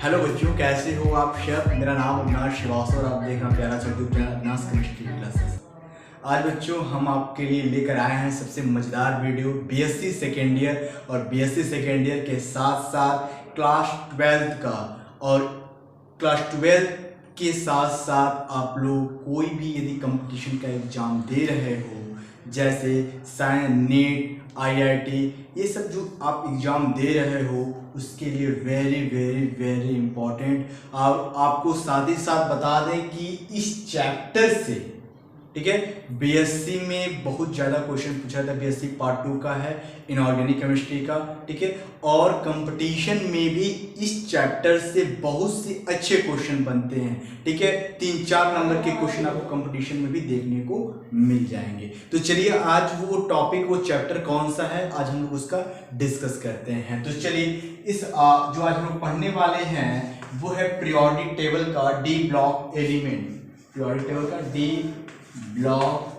Hello बच्चों, कैसे हो आप सब। मेरा नाम अविनाश श्रीवास्तव और आप देख रहे हैं प्यारा सा YouTube channel Avinash chemistry classes. आज बच्चों हम आपके लिए लेकर आए हैं सबसे मज़ेदार वीडियो बीएससी सेकेंड ईयर और बीएससी सेकेंड ईयर के साथ साथ क्लास 12 का। और क्लास 12 के साथ साथ आप लोग कोई भी यदि कंपटीशन का एग्ज़ाम दे रहे हो, जैसे साइंस, नीट, आईआईटी, ये सब जो आप एग्ज़ाम दे रहे हो उसके लिए वेरी वेरी वेरी इम्पॉर्टेंट। और आपको साथ ही साथ बता दें कि इस चैप्टर से, ठीक है, बीएससी में बहुत ज़्यादा क्वेश्चन पूछा था। बीएससी पार्ट 2 का है, इनऑर्गेनिक केमिस्ट्री का, ठीक है। और कंपटीशन में भी इस चैप्टर से बहुत से अच्छे क्वेश्चन बनते हैं, ठीक है। 3-4 नंबर के क्वेश्चन आपको कंपटीशन में भी देखने को मिल जाएंगे। तो चलिए आज वो टॉपिक, वो चैप्टर कौन सा है, आज हम लोग उसका डिस्कस करते हैं। तो चलिए इस जो आज हम लोग पढ़ने वाले हैं वो है पीरियोडिक टेबल का D block element. Periodic table का डी ब्लॉक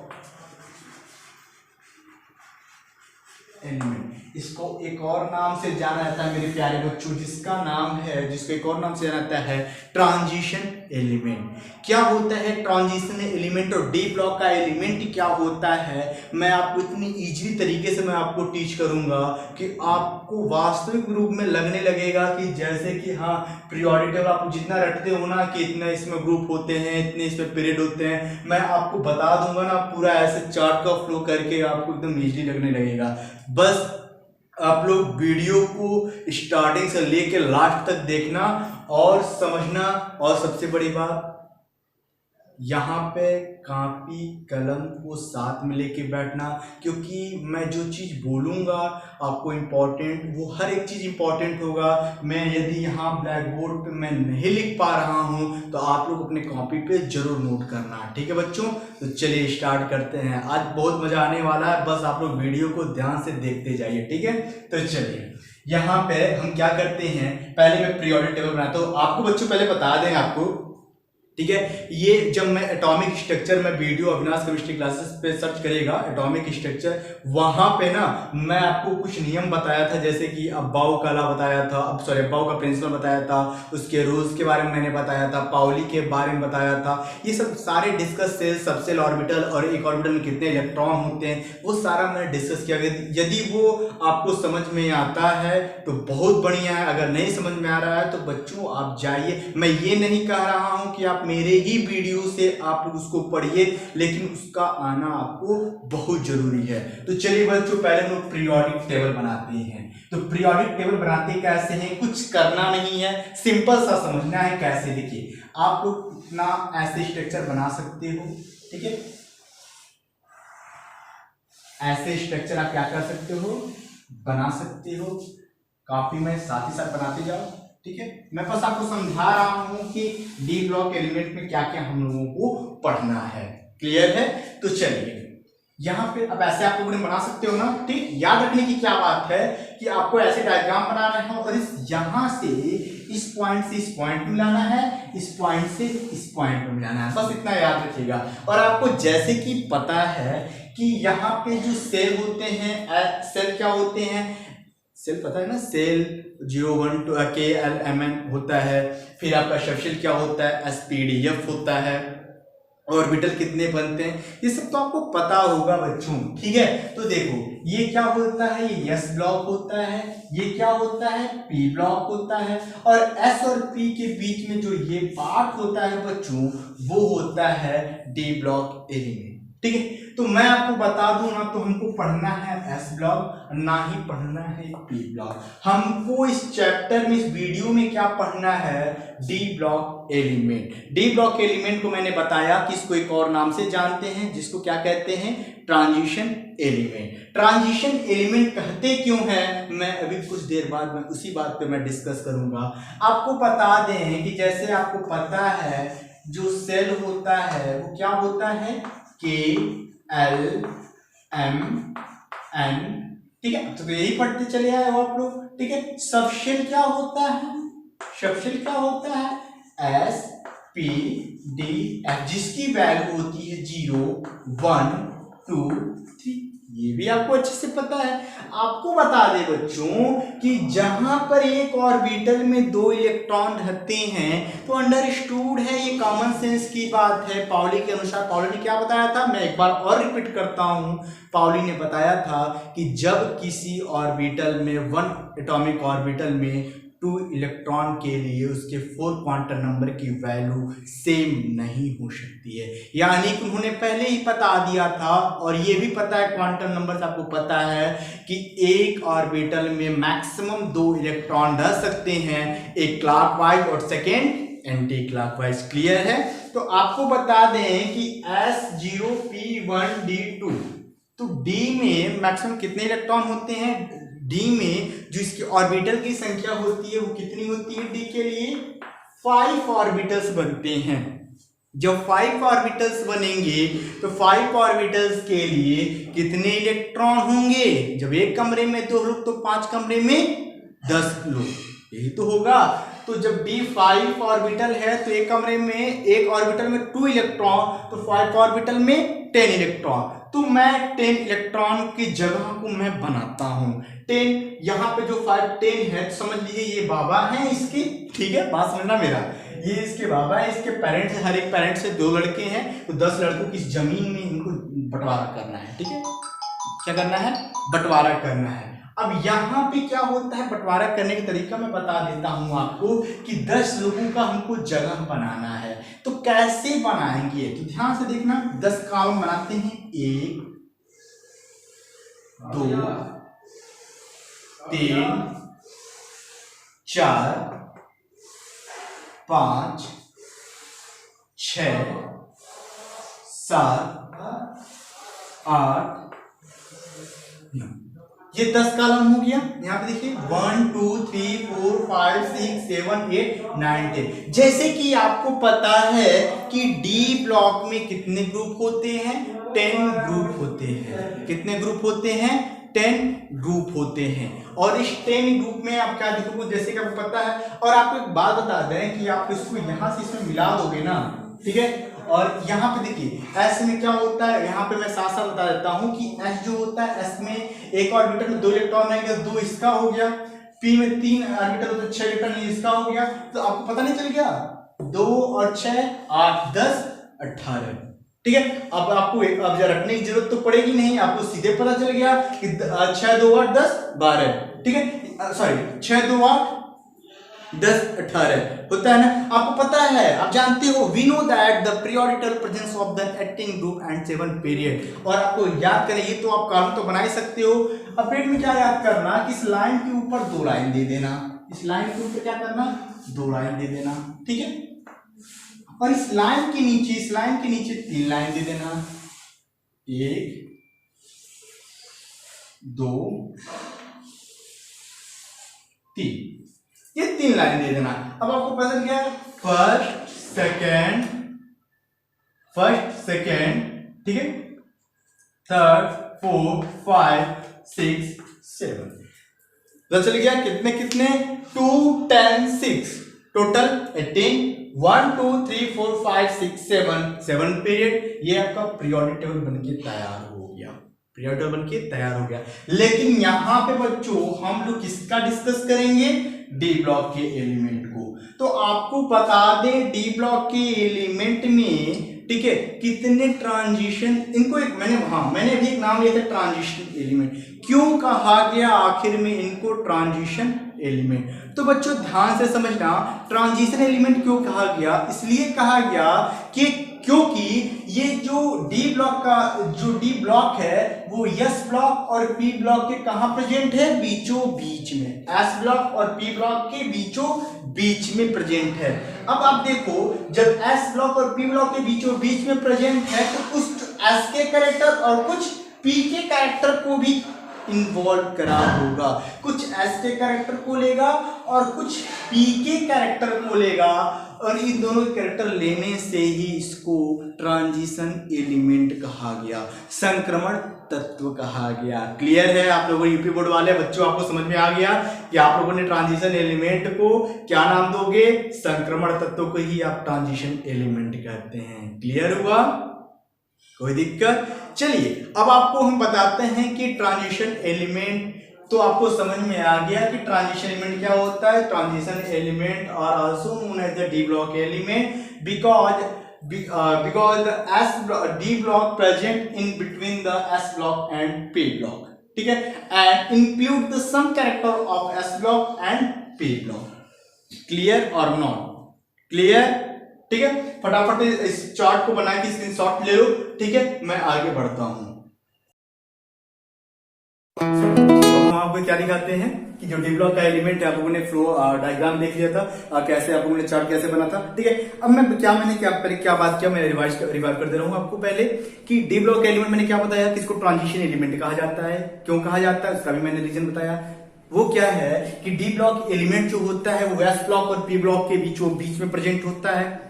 एलिमेंट, इसको एक और नाम से जाना जाता है मेरे प्यारे बच्चों, जिसका नाम है, जिसको एक और नाम से जाना जाता है ट्रांजिशन एलिमेंट। क्या होता है ट्रांजिशन एलिमेंट और डी ब्लॉक का एलिमेंट क्या होता है, मैं आपको इतनी इजीली तरीके से मैं आपको टीच करूंगा कि आपको वास्तविक रूप में लगने लगेगा कि जैसे कि हाँ पीरियोडिक टेबल आप जितना रटते हो ना कि इतने इसमें ग्रुप होते हैं, इतने इसमें पीरियड होते हैं, मैं आपको बता दूंगा ना पूरा ऐसे चार्ट का फ्लो करके आपको एकदम इजीली लगने लगेगा। बस आप लोग वीडियो को स्टार्टिंग से लेके लास्ट तक देखना और समझना। और सबसे बड़ी बात, यहाँ पे कॉपी कलम को साथ में लेके बैठना, क्योंकि मैं जो चीज़ बोलूँगा आपको इम्पोर्टेंट, वो हर एक चीज़ इम्पोर्टेंट होगा। मैं यदि यहाँ ब्लैक बोर्ड पे मैं नहीं लिख पा रहा हूँ तो आप लोग अपने कॉपी पे जरूर नोट करना, ठीक है बच्चों। तो चलिए स्टार्ट करते हैं, आज बहुत मज़ा आने वाला है, बस आप लोग वीडियो को ध्यान से देखते जाइए, ठीक है। तो चलिए यहाँ पे हम क्या करते हैं, पहले मैं पीरियोडिक टेबल बनाता हूँ। आपको बच्चों पहले बता दें आपको, ठीक है, ये जब मैं एटॉमिक स्ट्रक्चर में वीडियो अविनाश केमिस्ट्री क्लासेस पे सर्च करेगा एटॉमिक स्ट्रक्चर, वहां पे ना मैं आपको कुछ नियम बताया था, जैसे कि अब्बाउ का लॉ बताया था, अब्बाउ का प्रिंसिपल बताया था, उसके रूल्स के बारे में मैंने बताया था, पाउली के बारे में बताया था। ये सब सारे डिस्कस, सेल, सबसेल, ऑर्बिटल और एक ऑर्बिटल में कितने इलेक्ट्रॉन होते हैं, वो सारा मैंने डिस्कस किया। यदि वो आपको समझ में आता है तो बहुत बढ़िया है, अगर नहीं समझ में आ रहा है तो बच्चों आप जाइए। मैं ये नहीं कह रहा हूं कि आप मेरे ही वीडियो से आप लोग उसको पढ़िए, लेकिन उसका आना आपको बहुत जरूरी है। तो चलिए बच्चों पहले हम लोग पीरियोडिक टेबल बनाते हैं। तो पीरियोडिक टेबल बनाते कैसे हैं, कुछ करना नहीं है, सिंपल सा समझना है कैसे। देखिए आप लोग इतना ऐसे स्ट्रक्चर बना सकते हो, ठीक है, ऐसे स्ट्रक्चर आप क्या कर सकते हो, बना सकते हो, कॉपी में साथ ही साथ बनाते जाओ, ठीक है। मैं बस आपको समझा रहा हूं कि डी ब्लॉक एलिमेंट में क्या क्या हम लोगों को पढ़ना है, क्लियर है। तो चलिए यहाँ पे अब ऐसे आप लोगों ने बना सकते हो ना, ठीक। याद रखने की क्या बात है कि आपको ऐसे डायग्राम बनाना है और इस यहां से इस पॉइंट से इस पॉइंट में मिलाना है, इस पॉइंट से इस पॉइंट में मिलाना है, बस इतना याद रखिएगा। और आपको जैसे कि पता है कि यहाँ पे जो सेल होते हैं, सेल क्या होते हैं, सेल पता है ना, सेल 0, 1, 2 KLMN होता है, फिर आपका सबशेल क्या होता है, SPDF होता है, ऑर्बिटल कितने बनते हैं, ये सब तो आपको पता होगा बच्चों, ठीक है। तो देखो ये क्या होता है, ये S ब्लॉक होता है, ये क्या होता है, P ब्लॉक होता है, और S और P के बीच में जो ये पार्ट होता है बच्चों वो होता है D ब्लॉक एलिमेंट, ठीक है। तो मैं आपको बता दूं ना, तो हमको पढ़ना है S ब्लॉक, ना ही पढ़ना है P ब्लॉक। हमको इस चैप्टर में, इस वीडियो में क्या पढ़ना है, D block element. D block element को मैंने बताया कि इसको एक और नाम से जानते हैं, जिसको क्या कहते हैं, ट्रांजिशन एलिमेंट। ट्रांजिशन एलिमेंट कहते क्यों है, मैं अभी कुछ देर बाद मैं उसी बात पे मैं डिस्कस करूंगा। आपको बता दें कि जैसे आपको पता है जो सेल होता है वो क्या होता है, KLMN, ठीक है। तो यही पढ़ते चले आए हो आप लोग, ठीक है। सबशेल क्या होता है, सबशेल क्या होता है, SPDF, जिसकी वैल्यू होती है 0, 1, 2, 3, ये भी आपको अच्छे से पता है। आपको बता दे बच्चों कि जहां पर एक ऑर्बिटल में 2 इलेक्ट्रॉन रहते हैं तो अंडरस्टूड है, ये कॉमन सेंस की बात है। पाउली के अनुसार, पाउली ने क्या बताया था, मैं एक बार और रिपीट करता हूं। पाउली ने बताया था कि जब किसी ऑर्बिटल में 1 एटॉमिक ऑर्बिटल में 2 इलेक्ट्रॉन के लिए उसके 4 क्वांटम नंबर की वैल्यू सेम नहीं हो सकती है, यानी कि उन्होंने पहले ही बता दिया था, और ये भी पता है क्वांटम नंबर से आपको पता है कि एक ऑर्बिटल में मैक्सिमम 2 इलेक्ट्रॉन रह सकते हैं, एक क्लॉकवाइज और सेकेंड एंटी क्लॉकवाइज। क्लियर है? तो आपको बता दें कि S0P1D2, तो D में मैक्सिमम कितने इलेक्ट्रॉन होते हैं? डी में जो इसकी ऑर्बिटल की संख्या होती है वो कितनी होती है? डी के लिए 5 ऑर्बिटल्स बनते हैं। जब 5 ऑर्बिटल्स बनेंगे तो 5 ऑर्बिटल्स के लिए कितने इलेक्ट्रॉन होंगे? जब एक कमरे में 2 लोग तो 5 कमरे में 10 लोग, यही तो होगा। तो जब डी 5 ऑर्बिटल है तो एक कमरे में, एक ऑर्बिटल में 2 इलेक्ट्रॉन, तो 5 ऑर्बिटल में 10 इलेक्ट्रॉन। तो मैं 10 इलेक्ट्रॉन की जगह को मैं बनाता हूं 10। यहाँ पे जो 5 10 है तो समझ लीजिए ये बाबा है इसके, ठीक है, बात समझना मेरा, ये इसके बाबा है, इसके पेरेंट्स है, हर एक पेरेंट्स से 2 लड़के हैं, तो 10 लड़कों की जमीन में इनको बंटवारा करना है। ठीक है, क्या करना है? बंटवारा करना है। अब यहाँ पे क्या होता है, बंटवारा करने का तरीका मैं बता देता हूं आपको कि 10 लोगों का हमको जगह बनाना है, तो कैसे बनाएंगे? तो ध्यान से देखना, 10 कॉलम बनाते हैं, 1 2 3 4 5 6 7 8 9। ये 10 कॉलम हो गया। यहाँ पे देखिए 1 2 3 4 5 6 7 8 9 10। जैसे कि आपको पता है कि डी ब्लॉक में कितने ग्रुप होते हैं? 10 ग्रुप होते हैं। कितने ग्रुप होते हैं? 10 ग्रुप होते हैं। और इस 10 ग्रुप में आप क्या देखोगे, जैसे कि आपको पता है, और आपको एक बात बता दें कि आप इसको यहाँ से इसमें मिला दोगे ना, ठीक है, और यहाँ पे देखिए S में क्या होता है, यहाँ पे मैं साथ साथ बता देता हूँ कि S जो होता है, S में एक ऑर्बिटल में 2 इलेक्ट्रॉन रहेंगे, 2 इसका हो गया, P में 3 ऑर्बिटल तो 6 इलेक्ट्रॉन इसका हो गया। तो आपको पता नहीं चल गया, 2 और 6 8 10 18। ठीक है, अब आपको अब रखने की जरूरत तो पड़ेगी नहीं, आपको सीधे पता चल गया कि 6 2 8 10 12। ठीक है, सॉरी 6 2 8 10 18 होता है ना। आपको पता है, आप जानते हो, we know that the periodical presence of the 18 group and 7 period. और आपको याद करें, ये तो आप काम तो बना ही सकते हो। अब पेट में क्या याद करना कि इस लाइन के ऊपर 2 लाइन दे देना, इस लाइन के ऊपर क्या करना, 2 लाइन दे देना। ठीक है, और इस लाइन के नीचे, इस लाइन के नीचे 3 लाइन दे देना, 1 2 3, ये 3 लाइन दे देना। अब आपको पता चल गया फर्स्ट सेकेंड, ठीक है, थर्ड फोर्थ 5 6 7। तो चल गया कितने कितने, 2 10 6, टोटल 18, 1 2 3 4 5 6 7 पीरियड। ये आपका पीरियोडिक टेबल बनके तैयार हो गया, पीरियोडिक टेबल बनके तैयार हो गया। लेकिन यहाँ पे बच्चों हम लोग किसका डिस्कस करेंगे, डी ब्लॉक के एलिमेंट को। तो आपको बता दें डी ब्लॉक के एलिमेंट में, ठीक है, कितने ट्रांजिशन, इनको एक मैंने भी एक नाम लिया था ट्रांजिशन एलिमेंट। क्यों कहा गया आखिर में इनको ट्रांजिशन एलिमेंट? तो बच्चों ध्यान से समझना, ट्रांजिशन एलिमेंट क्यों कहा गया? इसलिए कहा गया कि क्योंकि ये जो डी ब्लॉक का जो डी ब्लॉक है वो एस ब्लॉक और पी ब्लॉक के कहां प्रेजेंट है, बीचों बीच में। एस ब्लॉक और पी ब्लॉक के बीचों बीच में प्रेजेंट है। अब आप देखो, जब एस ब्लॉक और पी ब्लॉक के बीचों बीच में प्रेजेंट है तो कुछ एस के कैरेक्टर और कुछ पी के कैरेक्टर को भी इन्वॉल्व करा होगा, कुछ एस के कैरेक्टर को लेगा और कुछ पी के कैरेक्टर को लेगा, और इन दोनों कैरेक्टर लेने से ही इसको ट्रांजिशन एलिमेंट कहा गया, संक्रमण तत्व कहा गया। क्लियर है? आप लोगों यूपी बोर्ड वाले बच्चों, आपको समझ में आ गया कि आप लोगों ने ट्रांजिशन एलिमेंट को क्या नाम दोगे, संक्रमण तत्व को ही आप ट्रांजिशन एलिमेंट कहते हैं। क्लियर हुआ? कोई दिक्कत? चलिए अब आपको हम बताते हैं कि ट्रांजिशन एलिमेंट तो आपको समझ में आ गया कि ट्रांजिशन एलिमेंट क्या होता है। Transition element are also known as the D block element because the D block present in between the S block and P block, ठीक है, and include the some character of S block and P block. Clear or not? Clear? ठीक है, फटाफट इस chart को बना के screenshot ले लो, ठीक है, मैं आगे बढ़ता हूं। हम आपको क्या दिखाते हैं कि जो डी ब्लॉक का एलिमेंट है, आप लोगों ने फ्लो डायग्राम देख लिया था, कैसे आप लोगों ने चार्ट कैसे बना था, ठीक है। अब मैंने क्या बात किया, मैं रिवाइज कर दे रहा हूं आपको पहले कि डी ब्लॉक का एलिमेंट मैंने क्या बताया कि इसको ट्रांजिशन एलिमेंट कहा जाता है। क्यों कहा जाता है उसका भी मैंने रीजन बताया। वो क्या है कि डी ब्लॉक एलिमेंट जो होता है वो एस ब्लॉक और पी ब्लॉक के बीच में प्रेजेंट होता है,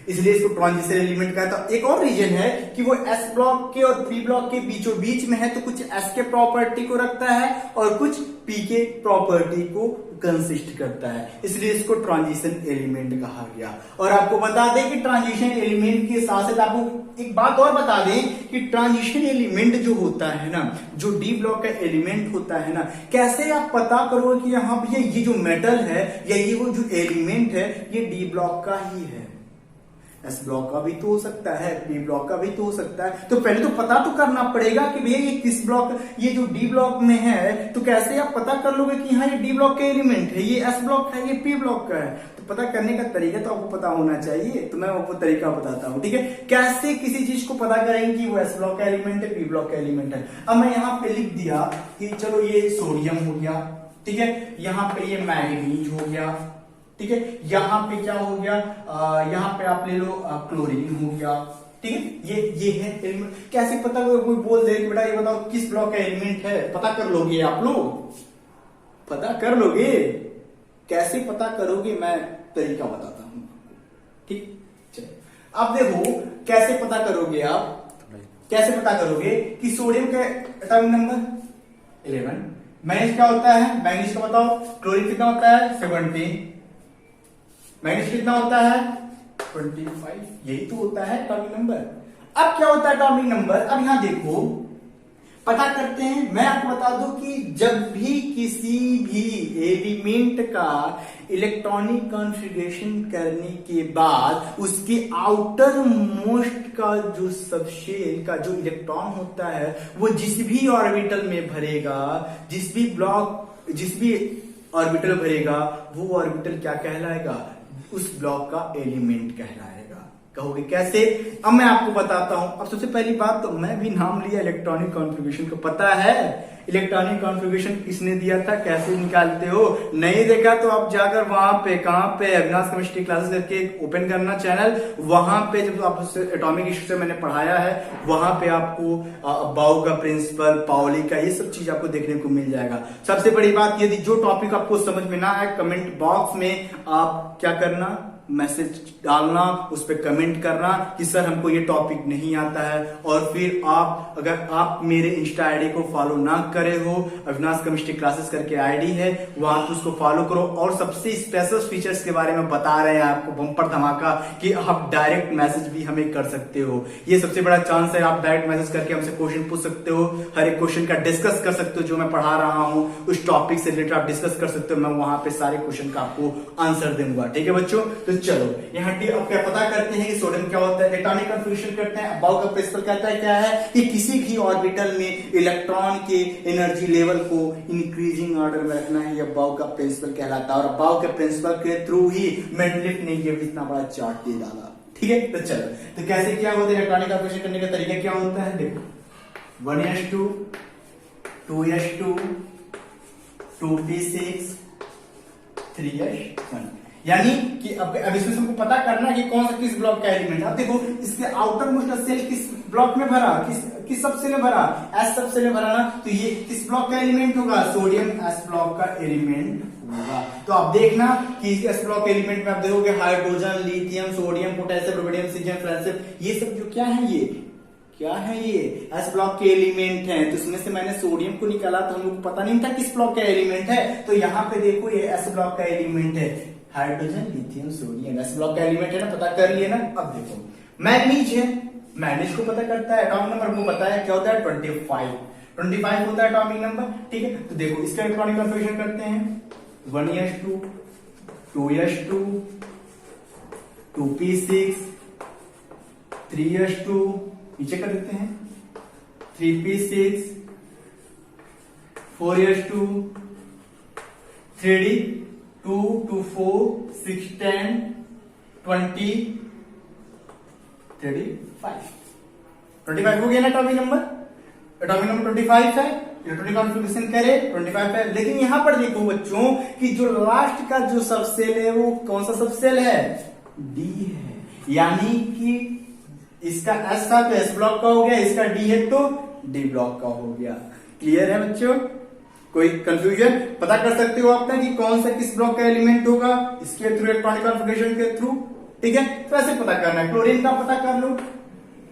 इसलिए इसको ट्रांजिशन एलिमेंट कहता है। एक और रीजन है कि वो एस ब्लॉक के और पी ब्लॉक के बीच में है, तो कुछ एस के प्रॉपर्टी को रखता है और कुछ पी के प्रॉपर्टी को कंसिस्ट करता है, इसलिए इसको ट्रांजिशन एलिमेंट कहा गया। और आपको बता दें कि ट्रांजिशन एलिमेंट के साथ साथ आपको एक बात और बता दें कि ट्रांजिशन एलिमेंट जो होता है ना, जो डी ब्लॉक का एलिमेंट होता है ना, कैसे आप पता करोगे कि यहाँ पे ये जो मेटल है या ये वो जो एलिमेंट है ये डी ब्लॉक का ही है। एस ब्लॉक का भी तो हो सकता है, पी ब्लॉक का भी तो हो सकता है, तो पहले तो पता तो करना पड़ेगा कि भैया ये किस ब्लॉक, ये जो डी ब्लॉक में है, तो कैसे आप पता कर लोगे कि हाँ ये डी ब्लॉक का एलिमेंट है, ये एस ब्लॉक है, ये पी ब्लॉक का है। तो पता करने का तरीका तो आपको पता होना चाहिए, तो मैं आपको तरीका बताता हूँ, ठीक है, कैसे किसी चीज को पता करेंगे कि वो एस ब्लॉक का एलिमेंट है, पी ब्लॉक का एलिमेंट है। अब मैं यहाँ पे लिख दिया कि चलो ये सोडियम हो गया, ठीक है, यहाँ पे ये मैग्नीज हो गया, ठीक है, यहाँ पे क्या हो गया, यहाँ पे आप ले लो क्लोरीन हो गया, ठीक है, ये है एलिमेंट। कैसे पता करोगे, कोई बोल दे कि बेटा ये बताओ किस ब्लॉक का एलिमेंट है, पता कर लोगे आप लोग, पता कर लोगे, कैसे पता करोगे मैं तरीका बताता हूं, ठीक। चलो अब देखो कैसे पता करोगे आप, कैसे पता करोगे कि सोडियम का एटॉमिक नंबर 11, मैग्नीज क्या होता है, मैग्नीज का बताओ, क्लोरीन कितना होता है 70, मैग्नीज कितना होता है 25, यही तो होता है एटॉमिक नंबर। अब क्या होता है एटॉमिक नंबर, अब यहां देखो पता करते हैं। मैं आपको बता दूं कि जब भी किसी भी एलिमेंट का इलेक्ट्रॉनिक कॉन्फ़िगरेशन करने के बाद उसके आउटर मोस्ट का जो सबशेल का जो इलेक्ट्रॉन होता है वो जिस भी ऑर्बिटल में भरेगा, जिस भी ऑर्बिटल भरेगा, वो ऑर्बिटल क्या कहलाएगा, उस ब्लॉक का एलिमेंट कहलाएगा। कहोगे कैसे, अब मैं आपको बताता हूं। अब सबसे पहली बात तो मैं भी नाम लिया इलेक्ट्रॉनिक कॉन्फ़िगरेशन को, पता है इलेक्ट्रॉनिक कॉन्फ़िगरेशन किसने दिया था, कैसे निकालते हो, नहीं देखा तो आप जाकर वहां पे, कहां पे, अविनाश केमिस्ट्री क्लासेस करके ओपन करना चैनल, वहां पे जब आप एटॉमिक स्ट्रक्चर मैंने पढ़ाया है, वहां पे आपको बाउ का प्रिंसिपल, पाउली का, ये सब चीज आपको देखने को मिल जाएगा। सबसे बड़ी बात, यदि जो टॉपिक आपको समझ में ना आए, कमेंट बॉक्स में आप क्या करना, मैसेज डालना, उस पर कमेंट करना कि सर हमको ये टॉपिक नहीं आता है। और फिर आप, अगर आप मेरे इंस्टा आईडी को फॉलो ना करे हो, अविनाश केमिस्ट्री क्लासेस करके आईडी है, वहां तो उसको फॉलो करो। और सबसे स्पेशल फीचर्स के बारे में बता रहे हैं आपको, बम्पर धमाका, कि आप डायरेक्ट मैसेज भी हमें कर सकते हो। ये सबसे बड़ा चांस है, आप डायरेक्ट मैसेज करके हमसे क्वेश्चन पूछ सकते हो, हर एक क्वेश्चन का डिस्कस कर सकते हो, जो मैं पढ़ा रहा हूँ उस टॉपिक से रिलेटेड आप डिस्कस कर सकते हो, मैं वहां पे सारे क्वेश्चन का आपको आंसर दूंगा, ठीक है बच्चों। तो चलो यहाँ अब क्या पता करते हैं कि सोडियम क्या होता है, इलेक्ट्रॉनिक कॉन्फ़िगरेशन करते हैं। बाउ का प्रिंसिपल कहता है क्या है कि किसी भी ऑर्बिटल में इलेक्ट्रॉन के एनर्जी लेवल को इंक्रीजिंग ऑर्डर में रखना है, यह बाउ का प्रिंसिपल कहलाता है। और बाउ के प्रिंसिपल के थ्रू ही मेंडलीफ ने ये इतना बड़ा चार्ट दे डाला, ठीक है। तो चलो, तो कैसे क्या होता है इलेक्ट्रॉनिक कॉन्फ़िगरेशन करने का तरीका क्या होता है, देखो 1s2 2s2 2p6 3s1, यानी कि अब इसमें हमको पता करना है कि कौन सा किस ब्लॉक का एलिमेंट है। अब देखो इसके आउटर मोस्ट सेल किस ब्लॉक में भरा, किस सबसे में भरा, एस सबसे में भरा ना, तो ये किस ब्लॉक का एलिमेंट होगा, सोडियम एस ब्लॉक का एलिमेंट होगा। तो आप देखना कि एस ब्लॉक एलिमेंट में आप देखोगे hydrogen, lithium, sodium, potassium, rubidium, caesium, francium, ये सब जो क्या है, ये क्या है, ये एस ब्लॉक के एलिमेंट हैं। तो इसमें से मैंने सोडियम को निकाला, तो हम लोग को पता नहीं था किस ब्लॉक का एलिमेंट है। तो यहाँ पे देखो ये एस ब्लॉक का एलिमेंट है, hydrogen, lithium, sodium, S block का एलिमेंट है ना, पता कर लिए ना। अब देखो मैग्नीज है, मैग्नीज को पता करता है, एटॉमिक नंबर हमको पता है क्या होता है 25, 25 होता है एटॉमिक नंबर, ठीक है। तो देखो इसका इलेक्ट्रॉनिक कॉन्फ़िगरेशन करते हैं 1s2 2s2 2p6 3s2, नीचे कर देते हैं 3p6 4s2 3d 2 2 4 6 10 20 25 हो गया ना एटॉमिक नंबर। एटॉमिक नंबर 25 है, इलेक्ट्रॉनिक कॉन्फ़िगरेशन करे 25 है। लेकिन यहां पर देखो बच्चों कि जो लास्ट का जो सबसेल है वो कौन सा सबसेल है, डी है, यानी कि इसका एस था तो एस ब्लॉक का हो गया, इसका डी है तो डी ब्लॉक का हो गया। क्लियर है बच्चों, कोई कंफ्यूजन? पता कर सकते हो आप कि कौन सा किस ब्लॉक का एलिमेंट होगा इसके थ्रू, इलेक्ट्रॉनिक कॉन्फ़िगरेशन के थ्रू, ठीक है। तो ऐसे पता करना है, क्लोरीन का पता कर लो,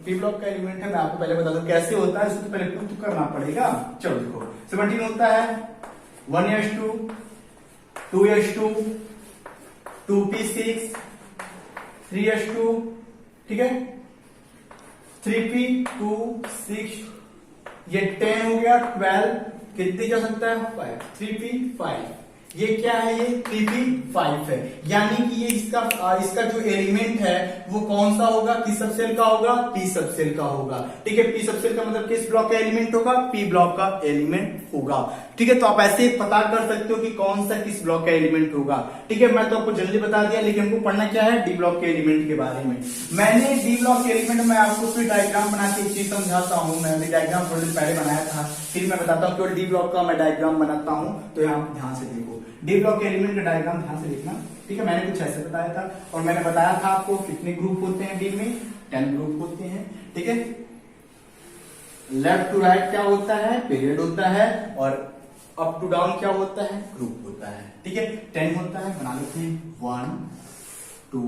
पी ब्लॉक का एलिमेंट है। मैं आपको पहले बता दूं कैसे होता है, इसको तो पहले प्रूव तो करना पड़ेगा। चलो देखो 17 होता है 1s2 2s2 2p6 3s2, ठीक है, 3p2 6, ये 10 हो गया, 12 कितनी जा सकता है 5, 3p5, ये क्या है, ये 3p5 है। यानी कि ये इसका जो एलिमेंट है वो कौन सा होगा, किस सबसेल का होगा, पी सबसेल का होगा, ठीक है। पी सबसेल का मतलब किस ब्लॉक का एलिमेंट होगा, पी ब्लॉक का एलिमेंट होगा, ठीक है। तो आप ऐसे पता कर सकते हो कि कौन सा किस ब्लॉक का एलिमेंट होगा, ठीक है। मैं तो आपको जनरली बता दिया, लेकिन हमको पढ़ना क्या है, डी ब्लॉक के एलिमेंट के बारे में। मैंने डी ब्लॉक के एलिमेंट में आपको फिर डायग्राम बना के चीज समझाता हूँ। मैंने डायग्राम थोड़ी देर पहले बनाया था, फिर मैं बताता हूँ केवल डी ब्लॉक का मैं डायग्राम बनाता हूँ। तो यहाँ ध्यान से देखो, डी ब्लॉक के एलिमेंट का डायग्राम ध्यान से देखना, ठीक है। मैंने कुछ ऐसे बताया था, और मैंने बताया था आपको कितने ग्रुप होते हैं डी में, 10 ग्रुप होते हैं, ठीक है। लेफ्ट टू राइट क्या होता है, पीरियड होता है, और अप टू डाउन क्या होता है, ग्रुप होता है, ठीक है। 10 होता है, बना लेते हैं 1 2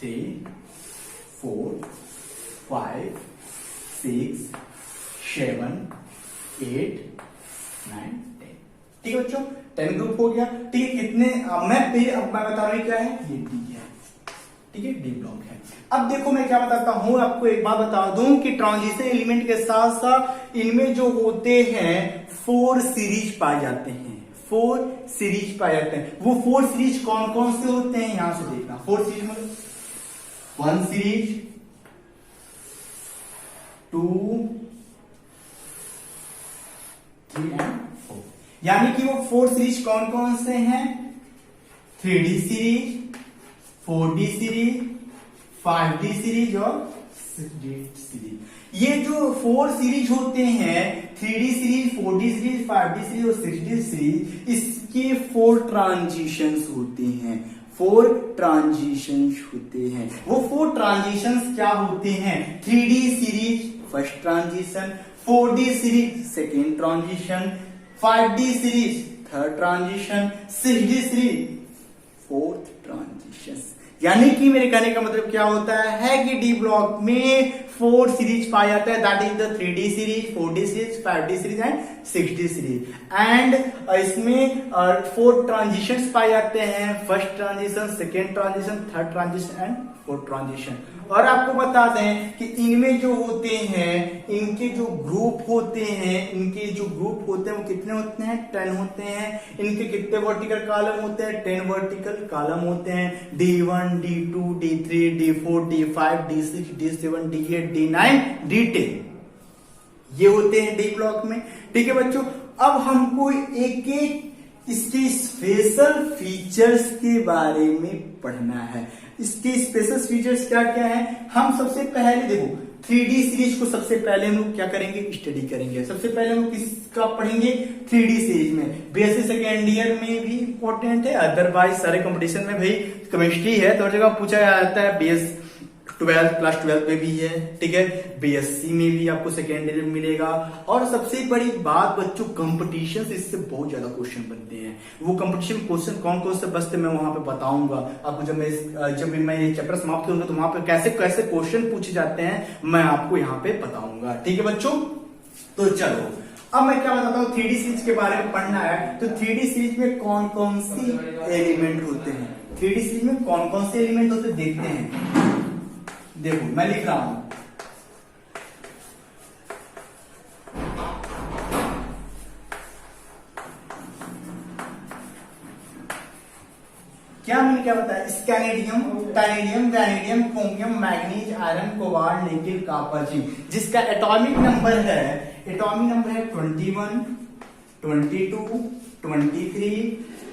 3 4 5 6 7 8 9 10, ठीक है बच्चों, 10 ग्रुप हो गया, ठीक है। कितने अब मैं बता रहा हूं क्या है, ये डी है, ठीक है, डी ब्लॉक है। अब देखो मैं क्या बताता हूं आपको, एक बात बता दूं कि ट्रांजिशन एलिमेंट के साथ साथ इनमें जो होते हैं 4 सीरीज पाए जाते हैं, 4 सीरीज पाए जाते हैं। वो 4 सीरीज कौन कौन से होते हैं, यहां से देखना। 4 सीरीज मतलब 1 सीरीज 2 3 एंड 4, यानी कि वो 4 सीरीज कौन कौन से हैं, 3D series, 4D series, 5D series और 6D सीरीज। ये जो 4 सीरीज होते हैं, 3D series, 4D series, 5D series और 6D सीरीज, इसके 4 ट्रांजिशंस होते हैं, 4 ट्रांजिशंस होते हैं। वो 4 ट्रांजिशंस क्या होते हैं, 3D series first transition, 4D series second transition, 5D series third transition, 6D series fourth transition. यानी कि मेरे कहने का मतलब क्या होता है कि डी ब्लॉक में 4 सीरीज पाया जाता है, that is the 3D series, 4D series, 5D series and 6D series. And इसमें 4 ट्रांजिशंस पाए जाते हैं, first transition, second transition, third transition and fourth transition. और आपको बता दें कि इनमें जो होते हैं, इनके जो ग्रुप होते हैं, वो कितने होते हैं, 10 होते हैं। इनके कितने वर्टिकल कॉलम होते हैं, 10 वर्टिकल कॉलम होते हैं। D1 D2 D3 D4 D5 D6 D7 D8 D9 D10 ये होते हैं डी ब्लॉक में, ठीक है बच्चों। अब हमको एक एक इसके स्पेशल फीचर्स के बारे में पढ़ना है। इसके स्पेशल फीचर्स क्या क्या है, हम सबसे पहले देखो 3D सीरीज को सबसे पहले हम लोग क्या करेंगे, स्टडी करेंगे। सबसे पहले हम किसका पढ़ेंगे, 3D सीरीज में। बीएससी सेकेंड ईयर में भी इंपॉर्टेंट है, अदरवाइज सारे कंपटीशन में भाई केमिस्ट्री है तो हर जगह पूछा जाता है। बीएस 12 क्लास 12 में भी है, ठीक है। बीएससी में भी आपको सेकेंड ईयर में मिलेगा। और सबसे बड़ी बात बच्चों, कंपटीशन से इससे बहुत ज्यादा क्वेश्चन बनते हैं। वो कंपटीशन क्वेश्चन कौन कौन से बचते मैं वहां पे बताऊंगा आपको। जब मैं ये चैप्टर समाप्त करूंगा तो वहां पे कैसे कैसे क्वेश्चन पूछे जाते हैं मैं आपको यहाँ पे बताऊंगा, ठीक है बच्चों। तो चलो अब मैं क्या बताता हूँ, 3D सीरीज के बारे में पढ़ना है। तो 3D सीरीज में कौन कौन सी एलिमेंट होते हैं, 3D सीरीज में कौन कौन से एलिमेंट होते देखते हैं। देखो मैं लिख रहा हूं क्या मैंने क्या बताया, स्कैनेडियम, पैनेडियम, vanadium, chromium, manganese, iron, cobalt, nickel, copper, zinc, जिसका एटॉमिक नंबर है 21, 22, 23,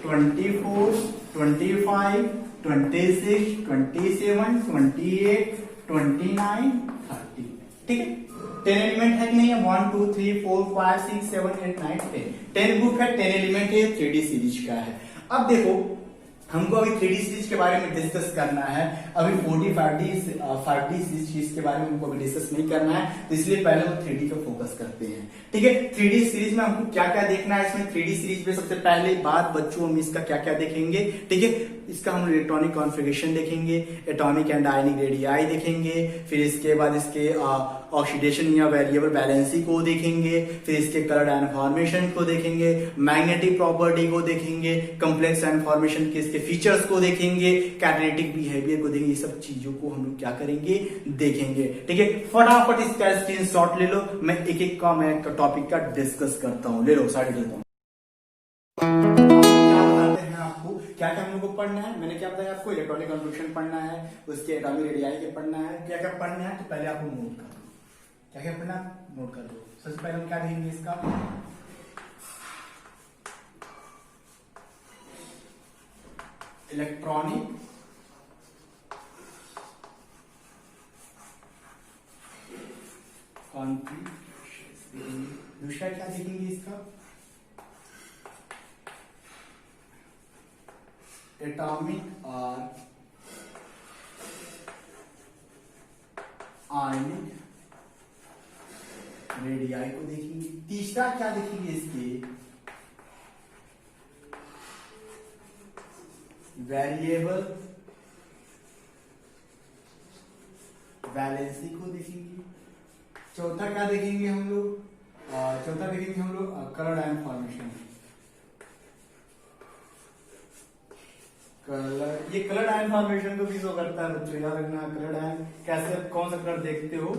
24, 25, 26, 27, 28, 29, 30। ठीक है, 10 एलिमेंट है कि नहीं है, 1 2 3 4 5 6 7 8 9 10, 10 ग्रुप है, 10 एलिमेंट है, 3D सीरीज का है। अब देखो हमको अभी 3D सीरीज के बारे में डिस्कस करना है, अभी 5D सीरीज के बारे में हमको अभी डिस्कस नहीं करना है, तो इसलिए पहले हम 3D पे फोकस करते हैं। ठीक है, 3D सीरीज में हमको क्या क्या देखना है, इसमें 3D सीरीज में सबसे पहले बात बच्चों हम इसका क्या क्या देखेंगे। ठीक है, इसका हम इलेक्ट्रॉनिक कॉन्फ़िगरेशन देखेंगे, एटॉमिक एंड आयनिक रेडियाई देखेंगे, फिर इसके बाद इसके ऑक्सीडेशन या वेरिएबल बैलेंसी को देखेंगे, फिर इसके कलर ट्रांसफॉर्मेशन को देखेंगे, मैग्नेटिक प्रॉपर्टी को देखेंगे, कॉम्प्लेक्स ट्रांसफॉर्मेशन के इसके फीचर्स को देखेंगे, कैटालिटिक बिहेवियर को देखेंगे। ये सब चीजों को हम लोग क्या करेंगे, देखेंगे। ठीक है, फटाफट इसका स्क्रीनशॉट ले लो, मैं एक एक का मैं टॉपिक का डिस्कस करता हूं। ले लो, साइड लेता हूं। क्या क्या हम लोग को पढ़ना है, मैंने क्या बताया आपको, इलेक्ट्रॉनिक कॉन्फ़िगरेशन पढ़ना है, उसके एटॉमिक रेडियाई के पढ़ना है, क्या क्या पढ़ना है, तो पहले आपको नोट कर दो, क्या क्या पढ़ना नोट कर दो। सबसे पहले हम क्या देखेंगे, इसका इलेक्ट्रॉनिक कॉन्फ़िगरेशन, दूसरा क्या देखेंगे, इसका एटॉमिक और आयनिक रेडियाई को देखेंगे। तीसरा क्या देखेंगे, इसके वेरिएबल वैलेंसी को देखेंगे। चौथा क्या देखेंगे हम लोग, कलर ट्रांसफॉर्मेशन। कलर, ये कलर ट्रांसफॉर्मेशन को भी शो करता है बच्चों, याद रखना। कलर कैसे, कौन सा कलर देखते हो,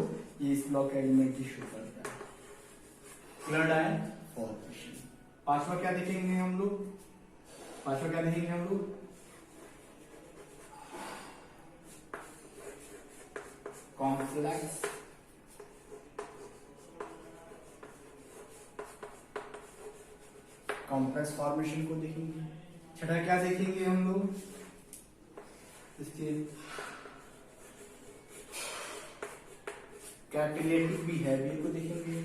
ये इस ब्लॉक एलिमेंट की शो करता है, कलर ट्रांसफॉर्मेशन। पांचवा क्या देखेंगे हम लोग, कॉम्प्लेक्स फॉर्मेशन को देखेंगे। छठा क्या देखेंगे हम लोग, इसके कैटालिटिक बिहेवियर को देखेंगे।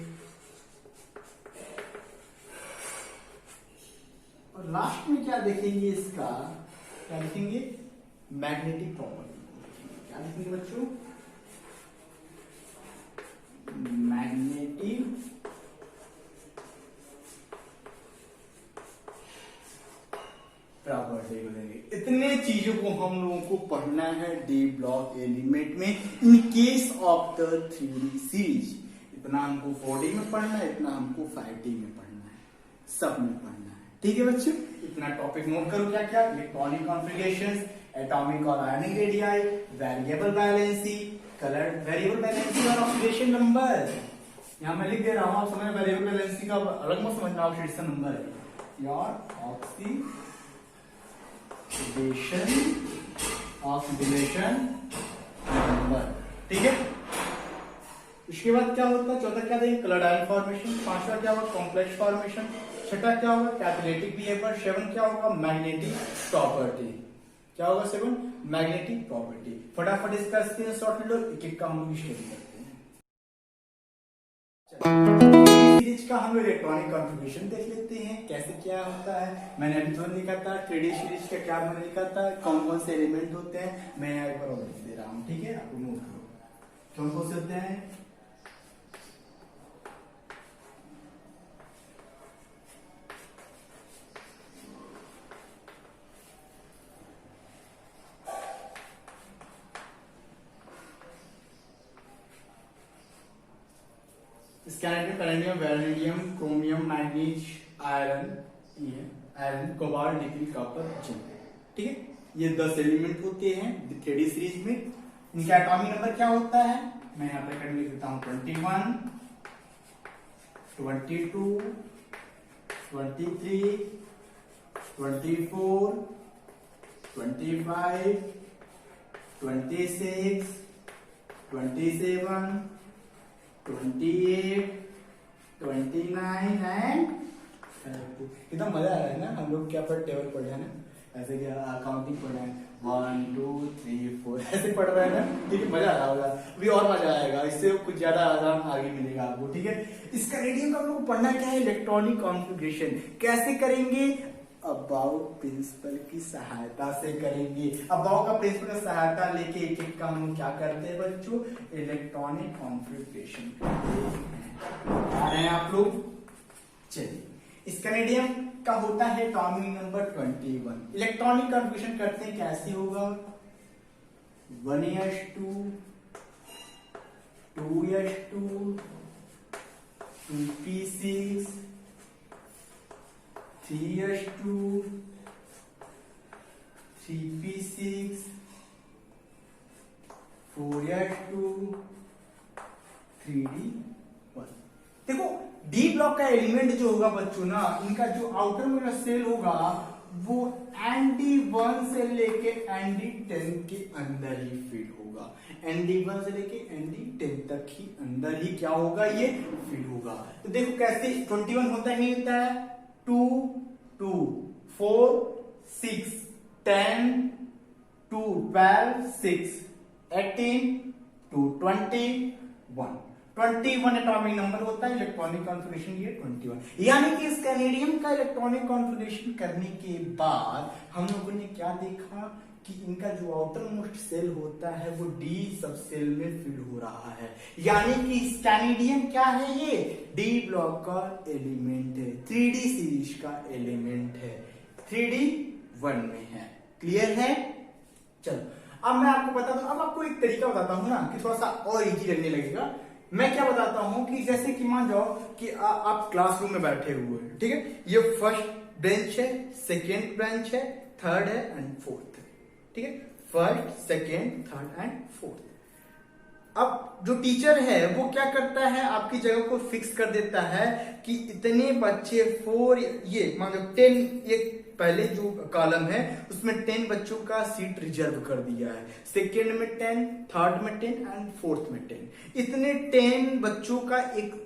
और लास्ट में क्या देखेंगे, इसका क्या देखेंगे, मैग्नेटिक प्रॉपर्टी। क्या देखेंगे बच्चों, मैग्नेटिक प्रॉपर्टी बनेंगे। इतने चीजों को हम लोगों को पढ़ना है डी ब्लॉक एलिमेंट में इन case of the 3D series. इतना हमको 4D में पढ़ना है, इतना हमको 5D में पढ़ना है, सब में पढ़ना है। ठीक है बच्चों, इतना टॉपिक नोट करो। क्या क्या, इलेक्ट्रॉनिक कॉन्फ़िगरेशंस, एटॉमिक और ionic radii, variable valency, colour, variable valency और ऑक्सीडेशन नंबर। यहाँ मैं लिख दे रहा हूं, आप समझ, वेरिएबल बैलेंसी का अलग मत समझना, ऑक्सीडेशन नंबर है यार, ऑक्सीडेशन नंबर। ठीक है, उसके बाद क्या होता है, चौथा क्या देंगे, कलर ट्रांसफॉर्मेशन। पांचवा क्या होगा, कॉम्प्लेक्स फॉर्मेशन। छठा क्या होगा, कैटालिटिक बिहेवियर। 7 क्या होगा, मैग्नेटिक प्रॉपर्टी। क्या होगा 7, मैग्नेटिक प्रॉपर्टी। फटाफट इसका स्क्रीनशॉट ले लो, एक एक का हम लोग स्टडी करते हैं। सीरीज का हम इलेक्ट्रॉनिक कॉन्फ़िगरेशन देख लेते हैं, कैसे क्या होता है। मैंने अभी तुरंत लिखा था 3D सीरीज का, क्या मैंने लिखा था, कौन कौन से एलिमेंट होते हैं, मैं यहाँ एक बार और लिख दे रहा हूँ। ठीक है, आपको नोट करो कौन कौन से होते हैं। Palladium, vanadium, chromium, manganese, iron, cobalt, nickel, copper, zinc. ठीक है, ये 10 एलिमेंट होते हैं 3D सीरीज में। इनका एटॉमिक नंबर क्या होता है, मैं यहाँ पे लिख देता हूँ 21, 22, 23, 24, 25, 26, 27, 28, 29 एंड 30। कितना मजा आ रहा है ना, हम लोग क्या पर टेबल पढ़ रहे हैं ना, ऐसे क्या अकाउंटिंग पढ़ रहे हैं, 1 2 3 4 ऐसे पढ़ रहे हैं ना, ठीक है, मजा आ रहा होगा, अभी और मजा आएगा, इससे कुछ ज्यादा आसान आगे मिलेगा आपको, ठीक है। इसका रेडियम का हम लोग पढ़ना क्या है, इलेक्ट्रॉनिक कॉन्फ़िगरेशन कैसे करेंगे, अबाउट प्रिंसिपल की सहायता से करेंगे। अबाउट का प्रिंसिपल का सहायता लेके एक एक का हम क्या करते हैं बच्चों, इलेक्ट्रॉनिक कॉन्फ़िगरेशन करते हैं। आ रहे हैं आप लोग, चलिए। इसका रेडियम का होता है एटॉमिक नंबर 21। इलेक्ट्रॉनिक कॉन्फ़िगरेशन करते हैं, कैसे होगा, 1s2 2s2 2p6 3s2 3p6 4s2 3d1। देखो डी ब्लॉक का एलिमेंट जो होगा बच्चों ना, इनका जो आउटर में सेल होगा वो ND1 से लेके ND10 के अंदर ही फिट होगा। ND1 से लेके ND10 तक ही अंदर ही क्या होगा, ये फिट होगा। तो देखो कैसे 21 होता है, नहीं होता है, 2 2 4 6 10 2 12 6 18 2 21 21 एटॉमिक नंबर होता है। इलेक्ट्रॉनिक कॉन्फ़िगरेशन ये 21, यानी कि इस कैनेडियम का इलेक्ट्रॉनिक कॉन्फ़िगरेशन करने के बाद हम लोगों ने क्या देखा कि इनका जो आउटर मोस्ट सेल होता है वो डी सब सेल में फिल हो रहा है, यानी कि इस कैनेडियम क्या है, ये डी ब्लॉक का एलिमेंट है, 3D सीरीज का एलिमेंट है, 3D1 में है। क्लियर है, चलो अब मैं आपको बता दूं, अब आपको एक तरीका बताता हूं ना कि थोड़ा सा और इजी लगने लगेगा। मैं क्या बताता हूं कि जैसे कि मान जाओ कि आप क्लासरूम में बैठे हुए हैं, ठीक है, ये फर्स्ट बेंच है, सेकेंड बेंच है, थर्ड है एंड फोर्थ है, ठीक है, first second third and fourth. अब जो टीचर है वो क्या करता है, आपकी जगह को फिक्स कर देता है कि इतने बच्चे 4, ये मान लो 10, एक पहले जो कॉलम है उसमें 10 बच्चों का सीट रिजर्व कर दिया है, सेकेंड में 10, थर्ड में 10 एंड फोर्थ में 10। इतने 10 बच्चों का एक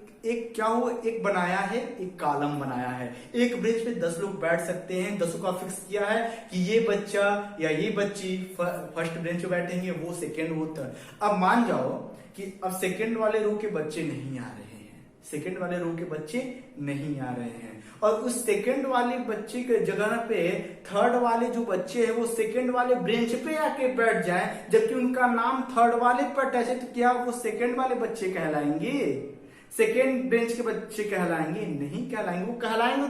क्या हुआ, एक बनाया है, एक कॉलम बनाया है। एक ब्रेंच पे 10 लोग बैठ सकते हैं, 10 का फिक्स किया है कि ये बच्चा या ये बच्ची फर्स्ट ब्रेंच पे बैठेंगे, वो सेकेंड, वो थर्ड। अब मान जाओ कि अब सेकेंड वाले रो के बच्चे नहीं आ रहे हैं, सेकेंड वाले रो के बच्चे नहीं आ रहे हैं, और उस सेकेंड वाले बच्चे के जगह पे थर्ड वाले जो बच्चे हैं वो सेकेंड वाले ब्रेंच पे आके बैठ जाएं, जबकि उनका नाम थर्ड वाले पर टच है, तो क्या वो सेकेंड वाले बच्चे कहलाएंगे, सेकेंड बेंच के बच्चे कहलाएंगे? नहीं कहलाएंगे, वो कहलाएंगे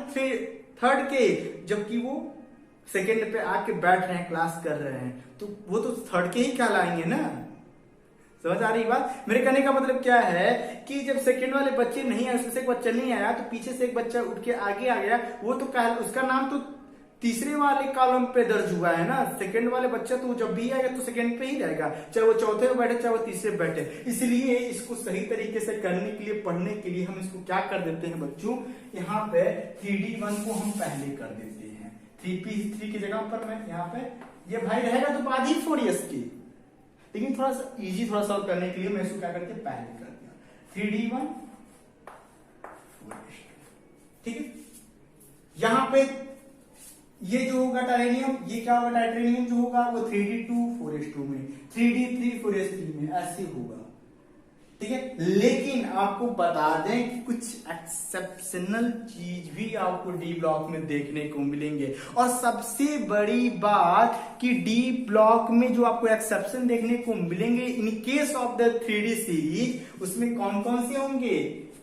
थर्ड के, जबकि वो सेकेंड पे आके बैठ रहे हैं, क्लास कर रहे हैं, तो वो तो थर्ड के ही कहलाएंगे ना। समझ आ रही बात? मेरे कहने का मतलब क्या है कि जब सेकेंड वाले बच्चे नहीं आए, उसमें से एक बच्चा नहीं आया, तो पीछे से एक बच्चा उठ के आगे आ गया, वो तो उसका नाम तो तीसरे वाले कॉलम पे दर्ज हुआ है ना। सेकंड वाले बच्चा तो जब भी आएगा तो सेकंड पे ही रहेगा, चाहे वो चौथे में बैठे चाहे वो तीसरे पे बैठे। इसलिए इसको सही तरीके से करने के लिए, पढ़ने के लिए हम इसको क्या कर देते हैं बच्चों, यहाँ पे 3D1 को हम पहले कर देते हैं, 3P3 की जगह पर मैं यहाँ पे ये भाई रहेगा तो बाद ही 4S की, लेकिन थोड़ा सा इजी थोड़ा सा करने के लिए मैं इसको क्या करते हैं पहले कर दिया 3D1 4S, ठीक है। यहां पे ये जो होगा टाइटेनियम, ये क्या होगा टाइटेनियम जो होगा वो 3D2 4S2 में, 3D3 4S3 में ऐसे होगा, ठीक है। लेकिन आपको बता दें कि कुछ एक्सेप्शनल चीज भी आपको डी ब्लॉक में देखने को मिलेंगे, और सबसे बड़ी बात कि डी ब्लॉक में जो आपको एक्सेप्शन देखने को मिलेंगे इन case of the 3D series, उसमें कौन कौन से होंगे,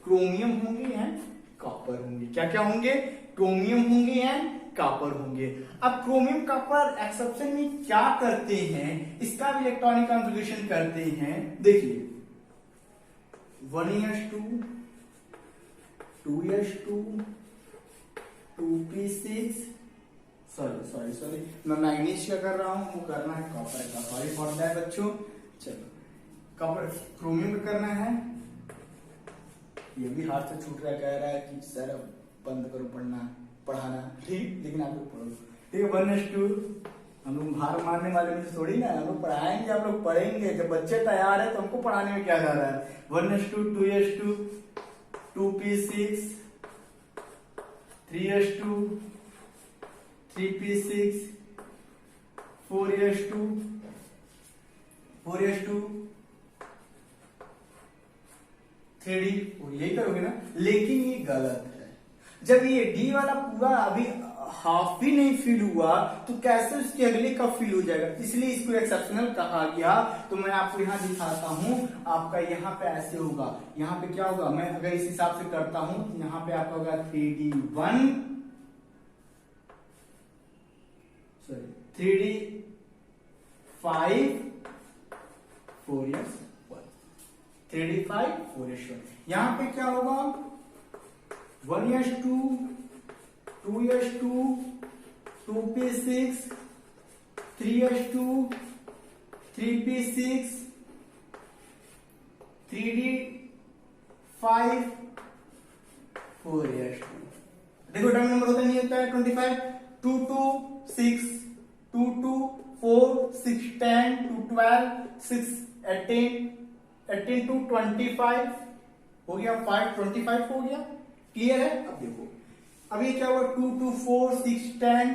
क्रोमियम होंगे एंड कॉपर होंगे। क्या क्या होंगे, क्रोमियम होंगे एंड कॉपर होंगे। अब क्रोमियम कॉपर एक्सेप्शन में क्या करते हैं, इसका भी इलेक्ट्रॉनिक कॉन्फ़िगरेशन करते हैं। देखिए 1s2 2s2 2p6, सॉरी मैं मैग्नीज क्या कर रहा हूं, वो करना है कॉपर का, सॉरी फॉर दैट बच्चों। चलो कॉपर क्रोमियम का करना है, ये भी हाथ से छूट रहा है, कह रहा है कि सर बंद करो पढ़ाना, ठीक, लेकिन आप लोग पढ़ो, ठीक है। 1s2 हम लोग हार मारने वाले में थोड़ी ना, हम लोग पढ़ाएंगे, आप लोग पढ़ेंगे। जब बच्चे तैयार है तो हमको पढ़ाने में क्या जा रहा है। 1:2, 2:2, 2p6, 3:2, 3p6, 4:2, 4:2, 3d, यही करोगे ना। लेकिन ये गलत है। जब ये डी वाला पूरा अभी हाफ भी नहीं फिल हुआ तो कैसे उसके अगले का फिल हो जाएगा। इसलिए इसको एक्सेप्शनल कहा गया। तो मैं आपको यहां दिखाता हूं, आपका यहाँ पे ऐसे होगा। यहाँ पे क्या होगा, मैं अगर इस हिसाब से करता हूं तो यहाँ पे आपका होगा 3d1, sorry 3d5, 4s1, 3d5, 4s1। यहां पे क्या होगा 1s2, 2s2, 2p6, 3s2, 3p6, 3d5, 4s2। देखो टर्म नंबर होता नहीं होता है 25, 2 2 6, 2 2 4 6 10, 2 12 6 18, 18 to 25 हो गया, 5 25 हो गया। क्लियर है। अब देखो अभी क्या हुआ 2 2 4 6 10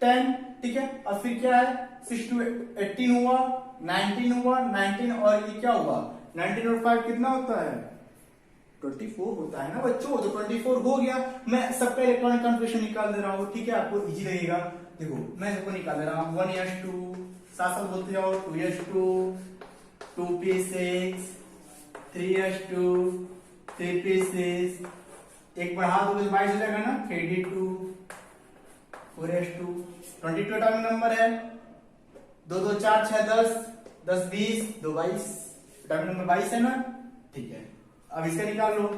10, ठीक है। अब फिर क्या है 6 to 18 हुआ, 19 हुआ, 19 और ये क्या हुआ 19 और 5 कितना होता है 24 होता है ना बच्चों। तो 24 हो गया। मैं सबका इलेक्ट्रॉनिक कॉन्फ़िगरेशन निकाल दे रहा हूँ, ठीक है, आपको इजी लगेगा। देखो मैं सबको निकाल दे रहा हूँ। 1s2 साथ साथ बोलते जाओ, 2s2, 2p6, 3s2, 3p6, एक बढ़ा दो 22 हो जाएगा ना, 3d2, 4s2, 22 एटॉमिक नंबर है। 2 2 4 6 10, 10 20, 2 22, एटॉमिक नंबर 22 है ना, ठीक है। अब इसका निकाल लो।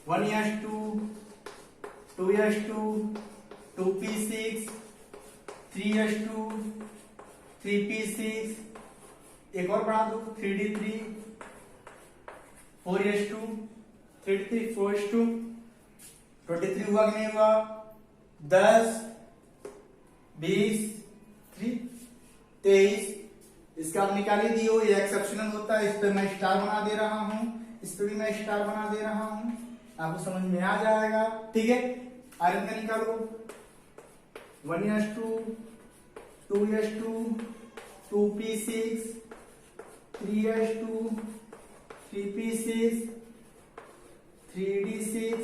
1s2, 2s2, 2p6, 3s2, 3p6, एक और बढ़ा दो 3d3, 4s2, 3d3, 4s2, 23 हुआ कि नहीं हुआ, 10, 20, 23। इसका आप निकाल ही दियो। ये एक्सेप्शनल होता है, इस पे मैं स्टार बना दे रहा हूं, इस पे भी मैं स्टार बना दे रहा हूं, आपको समझ में आ जाएगा, ठीक है। आयरन का निकालो। 1s2, 2s2, 2p6, 3s2, 3p6, 3d6,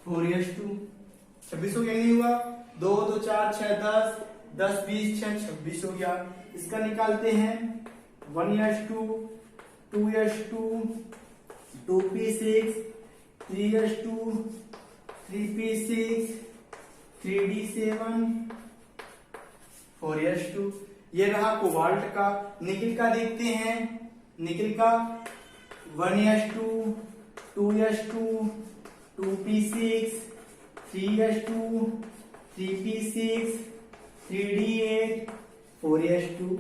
4s2, 26 हो गया नहीं हुआ। 2 2 4 6 10, 10 20 6 26 हो गया। इसका निकालते हैं। 1s2, 2s2, 2p6, 3s2, 3p6, 3d7, 4s2। ये रहा कोबाल्ट का। निकिल का देखते हैं। निकिल का 1s2, 2s2, 2p6, 3s2, 3p6, 3d8, 4s2।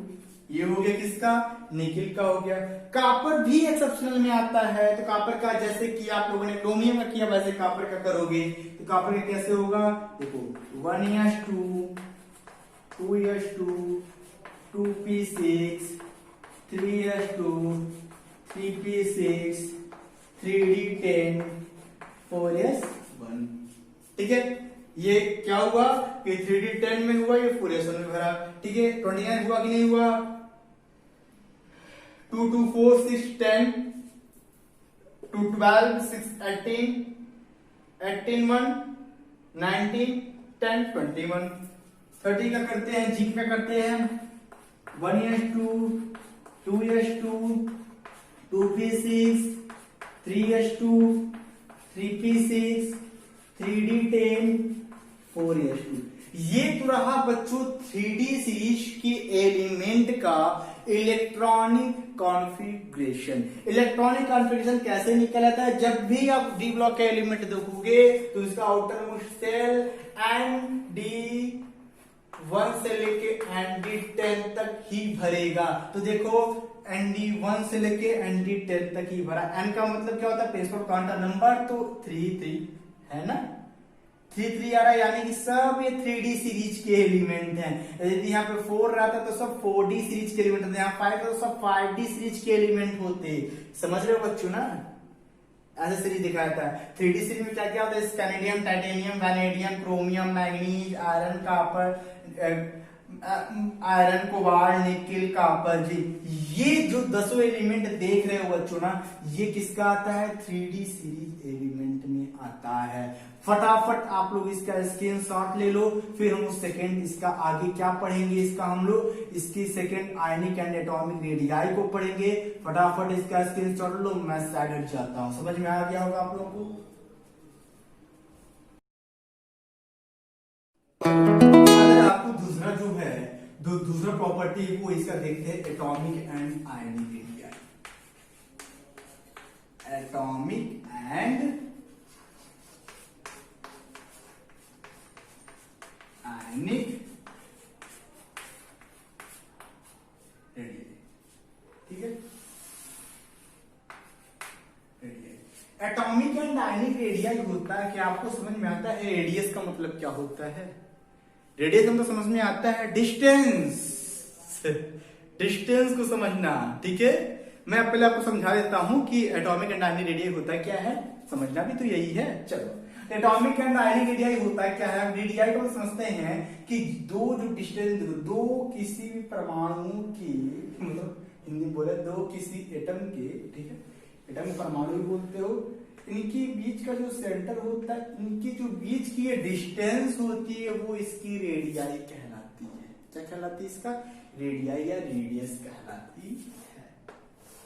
ये हो गया किसका, निकिल का हो गया। कापर भी एक्सेप्शनल में आता है। तो कापर का जैसे कि आप लोगों ने क्रोमियम का किया वैसे कापर का करोगे। तो कापर का कैसे होगा, देखो 1s2, 2s2, 2p6, 3s2, 3p6, 3d10, 4s1, ठीक है। ये क्या हुआ कि 3d10 में हुआ, ये 4s1 में भरा, ठीक है। 29 हुआ कि नहीं हुआ। 2 2 4 6 10, 2 12 6 18, 18 1 19 10 21। 30 का करते हैं, जी का करते हैं। 1s2, 2s2, 2p6, 3s2, 3p6, 3d10, 4s2। ये तो रहा बच्चों 3D सीरीज की एलिमेंट का इलेक्ट्रॉनिक कॉन्फ़िगरेशन। इलेक्ट्रॉनिक कॉन्फ़िगरेशन कैसे निकल आता है, जब भी आप डी ब्लॉक के एलिमेंट देखोगे तो इसका आउटर मोस्ट सेल ND1 से लेके ND10 तक ही भरेगा। तो देखो ND1 से लेके ND10 तक ही भरा। N का मतलब क्या होता है, प्लेस ऑफ काउंटर नंबर, तो 3 3 है ना। 3 आ रहा है, यानी कि सब ये 3D सीरीज के एलिमेंट हैं। यदि यहाँ पे 4 रहता तो सब 4D सीरीज के एलिमेंट होते, यहाँ 5 तो सब 5D सीरीज के एलिमेंट होते। समझ रहे हो बच्चों ना, ऐसे सीरीज दिखाया था। 3D सीरीज में क्या क्या होता है, scandium, titanium, vanadium, chromium, manganese, iron, copper, iron, cobalt, nickel, copper जी। ये जो 10 एलिमेंट देख रहे हो बच्चों ना, ये किसका आता है, 3D सीरीज एलिमेंट में आता है। फटाफट आप लोग इसका स्क्रीनशॉट ले लो, फिर हम उस सेकंड इसका आगे क्या पढ़ेंगे, इसका हम लोग इसकी second ionic and atomic radii को पढ़ेंगे। फटाफट इसका स्क्रीनशॉट लो, मैं साइड हट जाता हूं। समझ में आ गया होगा आप लोगों को। अगर आपको दूसरा जो है, दूसरा प्रॉपर्टी वो इसका देखते हैं, atomic and ionic radii. Atomic and ionic radii, ठीक है। एटॉमिक एंड आयनिक रेडियाई होता है कि आपको समझ में आता है रेडियस का मतलब क्या होता है। रेडियस हम तो समझ में आता है डिस्टेंस, डिस्टेंस को समझना, ठीक है। मैं पहले आपको समझा देता हूं कि एटॉमिक एंड आयनिक रेडियाई होता है क्या है, समझना भी तो यही है। चलो, एटॉमिक एंड आयनिक रेडियाई होता है क्या है। रेडियाई को समझते हैं कि दो जो डिस्टेंस, दो किसी भी परमाणु की, मतलब हिंदी बोले दो किसी एटम के, ठीक है, एटम परमाणु भी बोलते हो, इनके बीच का जो सेंटर होता है, इनकी जो बीच की ये डिस्टेंस होती है वो इसकी रेडियाई कहलाती है। क्या कहलाती है, इसका रेडियाई या रेडियस कहलाती है।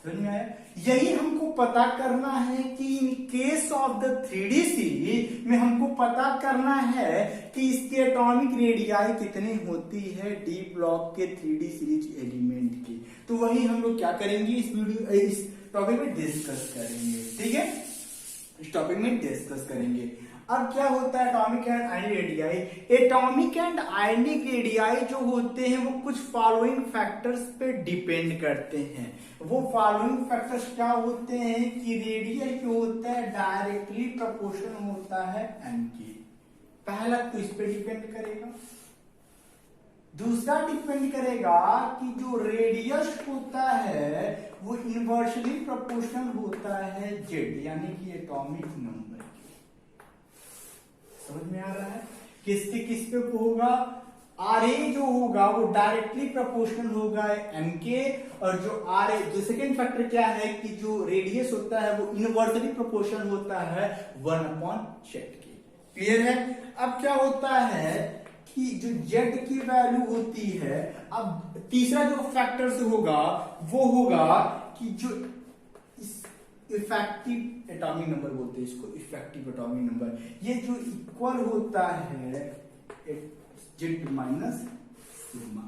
समझ में आया। यही हमको पता करना है कि in case of the 3D series में हमको पता करना है कि इसके एटॉमिक रेडियाई कितनी होती है डी ब्लॉक के 3D सीरीज एलिमेंट की। तो वही हम लोग क्या करेंगे, इस टॉपिक में डिस्कस करेंगे, ठीक है, इस टॉपिक में डिस्कस करेंगे। अब क्या होता है atomic and ionic radii. Atomic and ionic radii जो होते हैं वो कुछ फॉलोइंग फैक्टर्स पे डिपेंड करते हैं। वो फॉलोइंग फैक्टर्स क्या होते हैं कि रेडियाई जो होता है डायरेक्टली प्रोपोर्शनल होता है एन के। पहला तो इस पे डिपेंड करेगा, दूसरा डिपेंड करेगा कि जो रेडियस होता है वो इनवर्सली प्रोपोर्शनल होता है जेड, यानी कि एटॉमिक नंबर। समझ में आ रहा है, किसके किस पे होगा, आर ए जो होगा वो डायरेक्टली प्रोपोर्शनल होगा एम के, और जो आर ए, जो सेकेंड फैक्टर क्या है कि जो रेडियस होता है वो इनवर्सली प्रोपोर्शनल होता है 1/z के। क्लियर है। अब क्या होता है कि जो जेड की वैल्यू होती है, अब तीसरा जो फैक्टर होगा वो होगा कि जो इफेक्टिव एटॉमिक नंबर बोलते हैं इसको, इफेक्टिव एटॉमिक नंबर, ये जो इक्वल होता है Z minus sigma,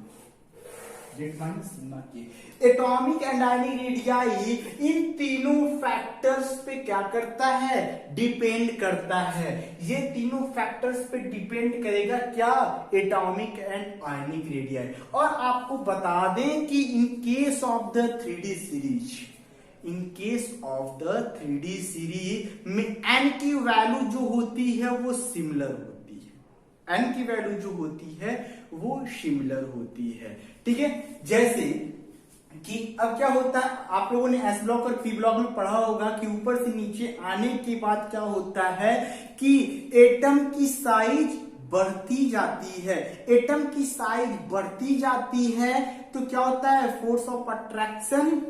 Z minus sigma के। एटॉमिक एंड आयनिक रेडियाई इन तीनों फैक्टर्स पे क्या करता है, डिपेंड करता है। ये तीनों फैक्टर्स पे डिपेंड करेगा क्या, एटॉमिक एंड आयनिक रेडियाई। और आपको बता दें कि in case of the 3D series, in case of the 3D series में n की वैल्यू जो होती है वो सिमिलर होती है। n की वैल्यू जो होती है वो सिमिलर होती है, ठीक है। जैसे कि अब क्या होता है, आप लोगों ने एस ब्लॉक और पी ब्लॉक में पढ़ा होगा कि ऊपर से नीचे आने के बाद क्या होता है कि एटम की साइज बढ़ती जाती है। एटम की साइज बढ़ती जाती है तो क्या होता है, फोर्स ऑफ अट्रैक्शन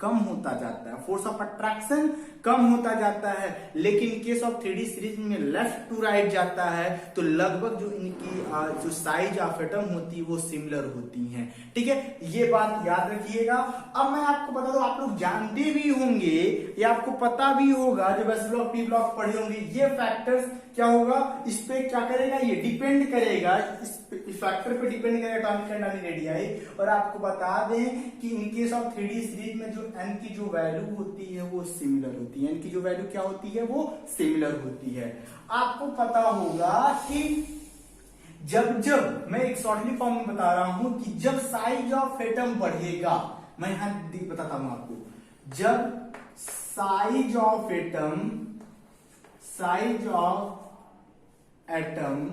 कम होता जाता है, फोर्स ऑफ अट्रैक्शन कम होता जाता है। लेकिन केस ऑफ 3D सीरीज में लेफ्ट टू राइट जाता है तो लगभग जो इनकी जो साइज ऑफ एटम होती है वो सिमिलर होती हैं, ठीक है। ये बात याद रखिएगा। अब मैं आपको बता दूं, आप लोग जानते भी होंगे या आपको पता भी होगा, जब एस ब्लॉक पी ब्लॉक पढ़े होंगे, ये फैक्टर्स क्या होगा, इस पे क्या करेगा, ये डिपेंड करेगा, इस फैक्टर पे डिपेंड करेगा एटॉमिक एंड आयनिक रेडियाई। और आपको बता दें कि in case of 3D series में जो n की जो वैल्यू होती है वो सिमिलर होती है। n की जो वैल्यू क्या होती है, वो सिमिलर होती है। आपको पता होगा कि जब मैं एक शॉर्टली फॉर्म में बता रहा हूं कि जब साइज ऑफ एटम बढ़ेगा, मैं यहां बताता हूं आपको, जब size of atom, size of atom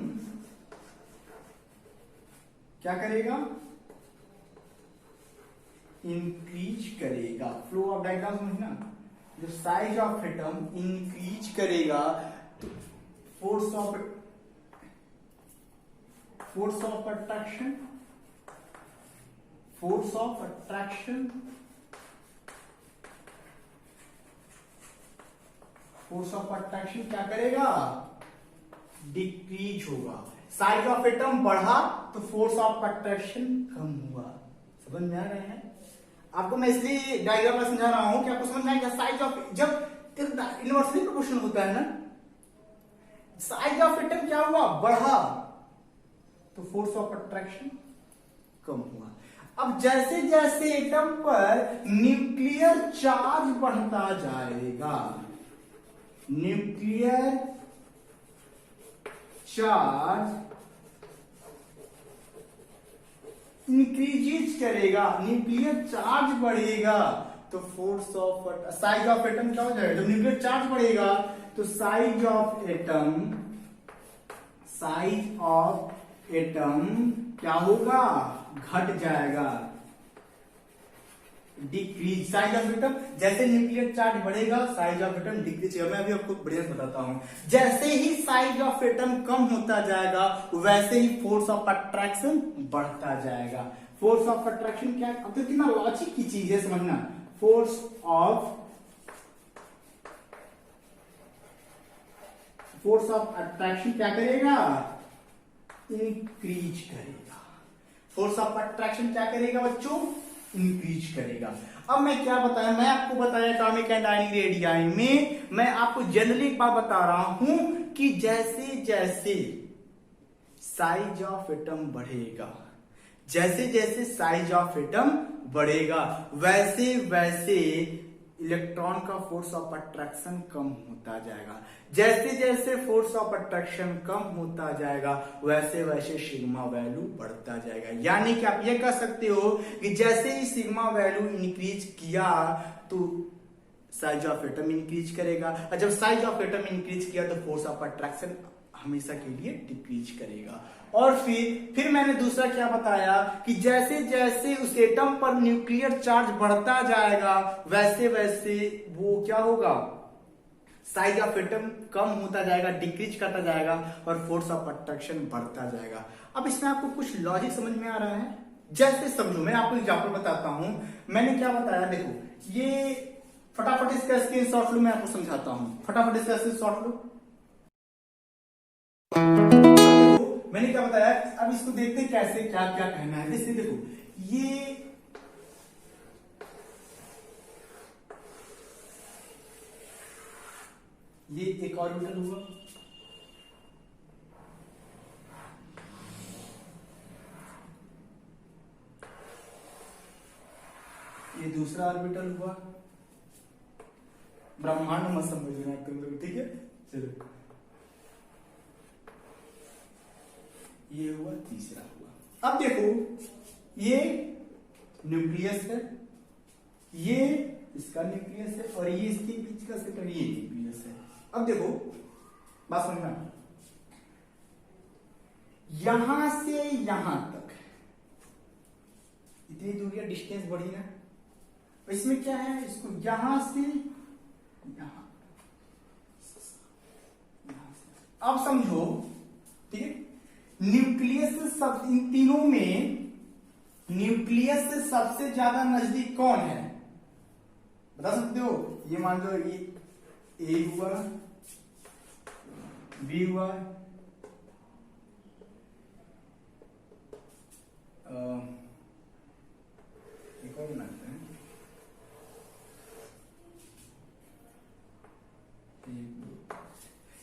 क्या करेगा, इंक्रीज करेगा। फ्लो ऑफ डायग्राम समझना, जो साइज ऑफ एटम इंक्रीज करेगा तो force of attraction, force of attraction क्या करेगा, डिक्रीज होगा। साइज ऑफ एटम बढ़ा तो फोर्स ऑफ अट्रैक्शन कम हुआ। समझ में आ रहे हैं? आपको मैं इसलिए डायग्राम में समझा रहा हूं कि आपको समझ में आएगा। साइज ऑफ, जब यूनिवर्सली प्रोपोर्शनल होता है ना, साइज ऑफ एटम क्या हुआ, बढ़ा तो फोर्स ऑफ अट्रैक्शन कम हुआ। अब जैसे जैसे एटम पर न्यूक्लियर चार्ज बढ़ता जाएगा, न्यूक्लियर चार्ज इंक्रीज करेगा, न्यूक्लियर चार्ज बढ़ेगा तो force of, size of atom क्या हो जाएगा, जब न्यूक्लियर चार्ज बढ़ेगा तो साइज ऑफ एटम क्या होगा, घट जाएगा, डिक्रीज। साइज ऑफ एटम, जैसे न्यूक्लियर चार्ज बढ़ेगा साइज ऑफ एटम डिक्रीज होगा। मैं अभी आपको बढ़िया से बताता हूं। जैसे ही साइज ऑफ एटम कम होता जाएगा वैसे ही फोर्स ऑफ अट्रैक्शन बढ़ता जाएगा। फोर्स ऑफ अट्रैक्शन क्या, अब तो कितना लॉजिक की चीज है समझना। फोर्स ऑफ अट्रैक्शन क्या करेगा, इंक्रीज करेगा। फोर्स ऑफ अट्रैक्शन क्या करेगा बच्चों, इंक्रीज करेगा। अब मैं क्या बताया, मैं आपको बताया एटॉमिक एंड आयनिक रेडियाई में, मैं आपको जनरली एक बात बता रहा हूं कि जैसे जैसे साइज ऑफ एटम बढ़ेगा, जैसे जैसे साइज ऑफ एटम बढ़ेगा वैसे वैसे इलेक्ट्रॉन का फोर्स ऑफ अट्रैक्शन कम होता जाएगा। जैसे जैसे फोर्स ऑफ अट्रैक्शन कम होता जाएगा वैसे वैसे सिग्मा वैल्यू बढ़ता जाएगा। यानी कि आप ये कह सकते हो कि जैसे ही सिग्मा वैल्यू इंक्रीज किया तो साइज ऑफ एटम इंक्रीज करेगा, और जब साइज ऑफ एटम इंक्रीज किया तो फोर्स ऑफ अट्रैक्शन हमेशा के लिए डिक्रीज करेगा। और फिर मैंने दूसरा क्या बताया कि जैसे जैसे उस एटम पर न्यूक्लियर चार्ज बढ़ता जाएगा वैसे वैसे वो क्या होगा, साइज ऑफ एटम कम होता जाएगा, डिक्रीज करता जाएगा और फोर्स ऑफ अट्रैक्शन बढ़ता जाएगा। अब इसमें आपको कुछ लॉजिक समझ में आ रहा है? जैसे समझो, मैं आपको एग्जांपल बताता हूं। मैंने क्या बताया, देखो ये फटाफट इसका स्क्रीनशॉट लो, मैं आपको समझाता हूं। फटाफट इसका स्क्रीनशॉट लो। मैंने क्या बताया, अब इसको देखते हैं कैसे क्या क्या कहना है। जैसे देखो ये एक ऑर्बिटल हुआ, ये दूसरा ऑर्बिटल हुआ। ब्रह्मांड मत समझना तुम लोग, ठीक है? चलो ये हुआ, तीसरा हुआ। अब देखो ये न्यूक्लियस है, ये इसका न्यूक्लियस है और ये इसके बीच का सेंटर, ये न्यूक्लियस है। अब देखो बात समझना, यहां से यहां तक इतनी दूरी है, डिस्टेंस बढ़ी ना। इसमें क्या है, इसको यहां से यहां, अब समझो, ठीक है? न्यूक्लियस से सब, इन तीनों में न्यूक्लियस से सबसे ज्यादा नजदीक कौन है, बता सकते हो? ये मान लो ये ए हुआ, बी हुआ, एक और बनाते हैं,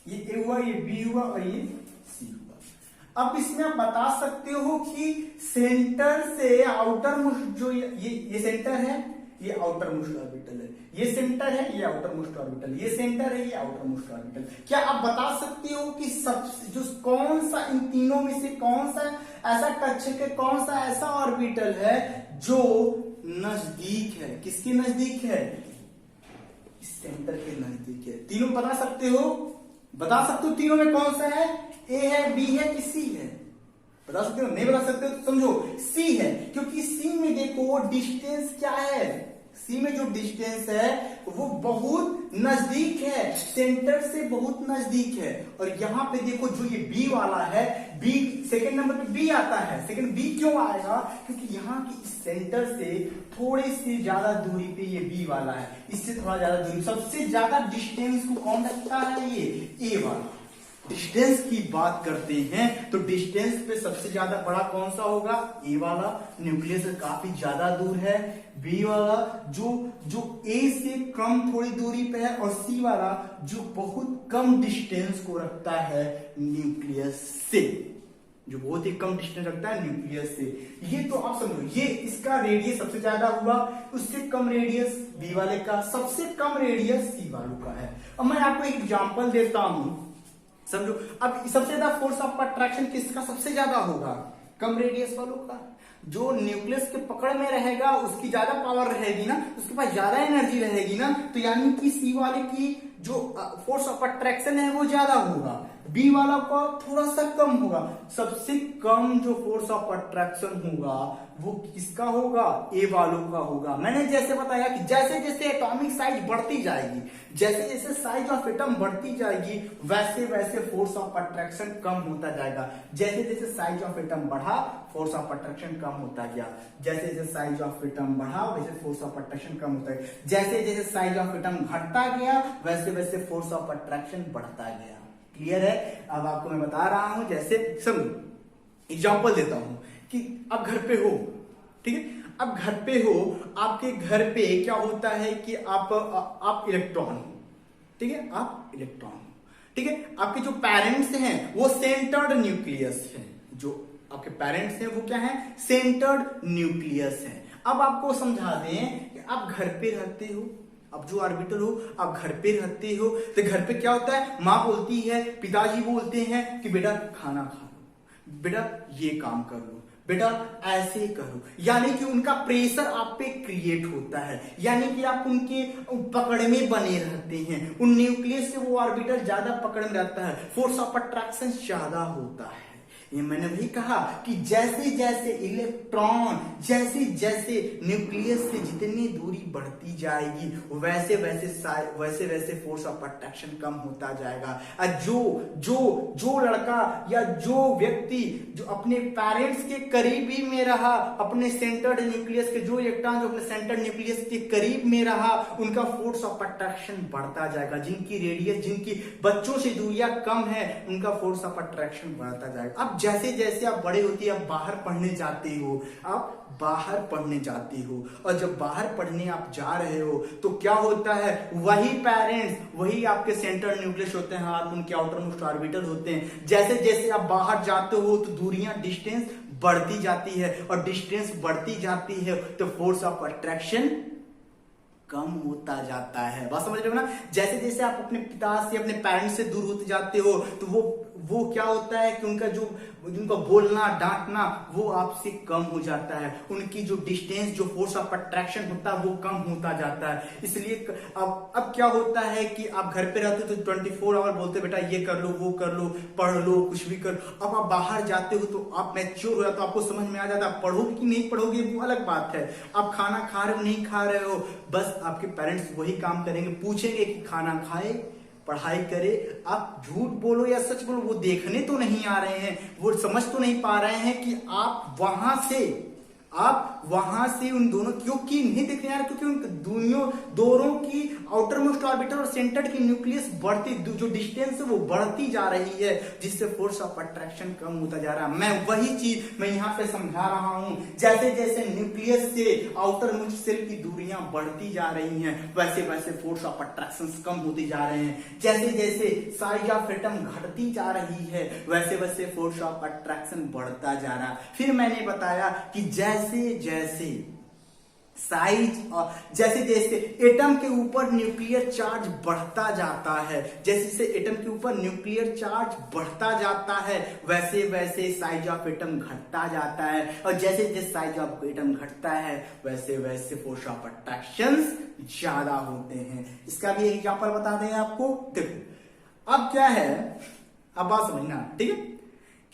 ये ए हुआ, ये बी हुआ और ये सी हुआ। अब इसमें आप बता सकते हो कि सेंटर से आउटर मोस्ट, जो ये सेंटर है, ये आउटर मोस्ट ऑर्बिटल है, ये सेंटर है, ये आउटर मोस्ट ऑर्बिटल, ये सेंटर है, ये आउटर मोस्ट ऑर्बिटल। क्या आप बता सकते हो कि सब जो कौन सा इन तीनों में से कौन सा ऐसा कक्षक है, कौन सा ऐसा ऑर्बिटल है जो नजदीक है? किसके नजदीक है? इस सेंटर के नजदीक है। तीनों बता सकते हो? बता सकते हो तीनों में कौन सा है? ए है, बी है कि सी है? बता सकते हो? नहीं बता सकते हो तो समझो सी है, क्योंकि सी में देखो डिस्टेंस क्या है, सी में जो डिस्टेंस है वो बहुत नजदीक है, सेंटर से बहुत नजदीक है। और यहां पे देखो जो ये बी वाला है, बी सेकंड नंबर पे बी आता है। सेकंड बी क्यों आएगा? क्योंकि यहाँ की इस सेंटर से थोड़ी सी ज्यादा दूरी पे ये बी वाला है, इससे थोड़ा ज्यादा दूरी। सबसे ज्यादा डिस्टेंस को कौन रखता है? ये ए वाला। डिस्टेंस की बात करते हैं तो डिस्टेंस पे सबसे ज्यादा बड़ा कौन सा होगा? ए वाला। न्यूक्लियस से काफी ज्यादा दूर है बी वाला, जो ए से कम थोड़ी दूरी पे है, और सी वाला जो बहुत कम डिस्टेंस को रखता है न्यूक्लियस से, जो बहुत ही कम डिस्टेंस रखता है न्यूक्लियस से। ये तो आप समझो, ये इसका रेडियस सबसे ज्यादा हुआ, उससे कम रेडियस बी वाले का, सबसे कम रेडियस सी वालों का है। अब मैं आपको एक एग्जांपल देता हूं, समझो। अब सबसे ज्यादा फोर्स ऑफ अट्रैक्शन किसका सबसे ज्यादा होगा? कम रेडियस वालों का। जो न्यूक्लियस के पकड़ में रहेगा उसकी ज्यादा पावर रहेगी ना, उसके पास ज्यादा एनर्जी रहेगी ना, तो यानी कि सी वाले की जो फोर्स ऑफ अट्रैक्शन है वो ज्यादा होगा, बी वाला का थोड़ा सा कम होगा। सबसे कम जो फोर्स ऑफ अट्रैक्शन होगा वो किसका होगा? ए वालों का होगा। मैंने जैसे बताया कि जैसे जैसे एटॉमिक साइज बढ़ती जाएगी, जैसे जैसे साइज ऑफ एटम बढ़ती जाएगी, वैसे वैसे फोर्स ऑफ अट्रैक्शन कम होता जाएगा। जैसे जैसे साइज ऑफ एटम बढ़ा, फोर्स ऑफ अट्रैक्शन कम होता गया। जैसे जैसे साइज ऑफ एटम बढ़ा, वैसे फोर्स ऑफ अट्रैक्शन कम होता गया। जैसे जैसे साइज ऑफ एटम घटता गया, वैसे वैसे फोर्स ऑफ अट्रैक्शन बढ़ता गया। क्लियर है? अब आपको मैं बता रहा हूं, जैसे समझो, एग्जांपल देता हूं कि आप घर पे हो, ठीक है? अब घर पे हो, आपके घर पे क्या होता है कि आप इलेक्ट्रॉन हो, ठीक है? आप इलेक्ट्रॉन हो, ठीक है? आपके जो पेरेंट्स हैं वो सेंटर्ड न्यूक्लियस है। जो आपके पेरेंट्स हैं वो क्या है? सेंटर्ड न्यूक्लियस है। अब आपको समझा दें कि आप घर पे रहते हो, अब जो ऑर्बिटल हो, आप घर पे रहते हो, तो घर पे क्या होता है? माँ बोलती है, पिताजी बोलते हैं कि बेटा खाना खा लो, बेटा ये काम कर लो, बेटा ऐसे करो। यानी कि उनका प्रेशर आप पे क्रिएट होता है, यानी कि आप उनके पकड़ में बने रहते हैं। उन न्यूक्लियस से वो ऑर्बिटल ज्यादा पकड़ में रहता है, फोर्स ऑफ अट्रैक्शन ज्यादा होता है। ये मैंने भी कहा कि जैसे जैसे इलेक्ट्रॉन जैसे जैसे न्यूक्लियस से जितनी दूरी बढ़ती जाएगी, वैसे वैसे फोर्स ऑफ अट्रैक्शन कम होता जाएगा। जो लड़का या जो व्यक्ति जो अपने पेरेंट्स के करीब ही में रहा, अपने सेंटर्ड न्यूक्लियस के जो इलेक्ट्रॉन जो अपने सेंटर्ड न्यूक्लियस के करीब में रहा, उनका फोर्स ऑफ अट्रैक्शन बढ़ता जाएगा। जिनकी रेडियस, जिनकी बच्चों से दूरियां कम है, उनका फोर्स ऑफ अट्रैक्शन बढ़ता जाएगा। अब जैसे जैसे आप बड़े होते हैं, आप बाहर पढ़ने जाते हो, आप बाहर पढ़ने जाते हो, और जब बाहर पढ़ने आप जा रहे हो तो क्या होता है? वही पेरेंट्स, वही आपके सेंट्रल न्यूक्लियस होते हैं, आप उनके आउटर मोस्ट ऑर्बिटल होते हैं। जैसे जैसे आप बाहर जाते हो तो दूरियां, डिस्टेंस बढ़ती जाती है, और डिस्टेंस बढ़ती जाती है तो फोर्स ऑफ अट्रैक्शन कम होता जाता है। बात समझ रहे हो ना? जैसे जैसे आप अपने पिता से, अपने पेरेंट्स से दूर होते जाते हो, तो वो क्या होता है कि उनका बोलना, डांटना वो आपसे कम हो जाता है। उनकी जो डिस्टेंस, जो फोर्स ऑफ अट्रैक्शन होता है वो कम होता जाता है। इसलिए अब क्या होता है कि आप घर पे रहते हो तो 24 आवर बोलते बेटा ये कर लो, वो कर लो, पढ़ लो, कुछ भी कर। अब आप बाहर जाते हो तो आप मैच्योर हो जाते हो, आपको समझ में आ जाता है। पढ़ोगे कि नहीं पढ़ोगे वो अलग बात है। आप खाना खा रहे हो, नहीं खा रहे हो, बस आपके पेरेंट्स वही काम करेंगे, पूछेंगे कि खाना खाए, पढ़ाई करे। आप झूठ बोलो या सच बोलो, वो देखने तो नहीं आ रहे हैं, वो समझ तो नहीं पा रहे हैं कि आप वहां से उन दोनों, क्योंकि नहीं देखने आ रहे, क्योंकि उन दोनों की आउटर मोस्ट ऑर्बिटल और सेंटर की न्यूक्लियस बढ़ती, जो डिस्टेंस है वो बढ़ती जा रही है, जिससे फोर्स ऑफ अट्रैक्शन कम होता जा रहा है। मैं वही चीज मैं यहाँ पे समझा रहा हूं। जैसे जैसे न्यूक्लियस से आउटर मोस्ट सेल की दूरियां बढ़ती जा रही हैं, वैसे वैसे फोर्स ऑफ अट्रैक्शन कम होती जा रहे हैं। जैसे जैसे साइज ऑफ एटम घटती जा रही है, वैसे वैसे फोर्स ऑफ अट्रैक्शन बढ़ता जा रहा है। फिर मैंने बताया कि जैसे जैसे साइज और जैसे जैसे एटम के ऊपर न्यूक्लियर चार्ज बढ़ता जाता है, जैसे जैसे एटम के ऊपर न्यूक्लियर चार्ज बढ़ता जाता है, वैसे वैसे साइज ऑफ एटम घटता जाता है, और जैसे जैसे साइज ऑफ एटम घटता है, वैसे वैसे फोर्स ऑफ अट्रैक्शन ज्यादा होते हैं। इसका भी एग्जांपल बता दें आपको। देखो अब क्या है, अब बात समझना, ठीक है,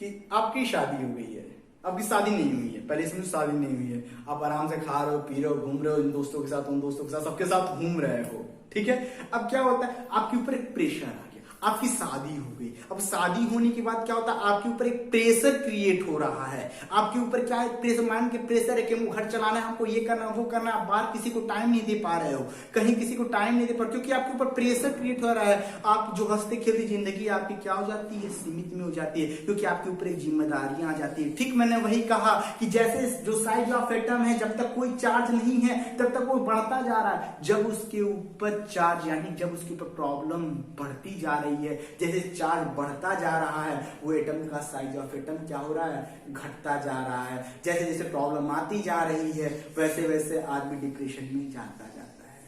कि आपकी शादी हो गई है, आपकी शादी नहीं हुई है, पहले इसमें शादी नहीं हुई है, आप आराम से खा रहे हो, पी रहे हो, घूम रहे हो, इन दोस्तों के साथ, उन दोस्तों के साथ, सबके साथ घूम रहे हो, ठीक है। अब क्या होता है, आपके ऊपर एक प्रेशर आ गया, आपकी शादी हो गई। अब शादी होने के बाद क्या होता है, आपके ऊपर एक प्रेशर क्रिएट हो रहा है। आपके ऊपर क्या है, प्रेशर, मान के प्रेशर है कि हमको घर चलाना है, हमको ये करना, वो करना, आप बाहर किसी को टाइम नहीं दे पा रहे हो, कहीं किसी को टाइम नहीं दे पा रहे, क्योंकि आपके ऊपर प्रेशर क्रिएट हो रहा है। आप जो हंसते खेलती जिंदगी आपकी क्या हो जाती है, सीमित में हो जाती है, क्योंकि आपके ऊपर एक जिम्मेदारियां आ जाती है। ठीक मैंने वही कहा कि जैसे जो साइज ऑफ एटम है, जब तक कोई चार्ज नहीं है तब तक वो बढ़ता जा रहा है, जब उसके ऊपर चार्ज, यानी जब उसके ऊपर प्रॉब्लम बढ़ती जा रही है, जैसे चार्ज बढ़ता जा रहा है, वो एटम का साइज ऑफ एटम क्या हो रहा है, घटता जा रहा है। जैसे जैसे प्रॉब्लम आती जा रही है, वैसे वैसे आदमी डिप्रेशन में जाता है,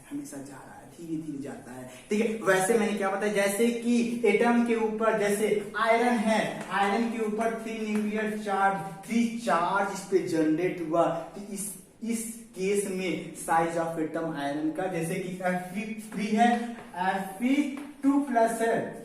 हमेशा जा रहा है, धीरे धीरे जाता है, ठीक है। वैसे मैंने क्या बताया, जैसे कि एटम के ऊपर, जैसे आयरन है, आयरन के ऊपर 3 न्यूक्लियर चार्ज, 3 चार्ज इस पे जनरेट हुआ, तो इस केस में साइज ऑफ एटम आयरन का, जैसे कि Fe3 है, Fe2+ है।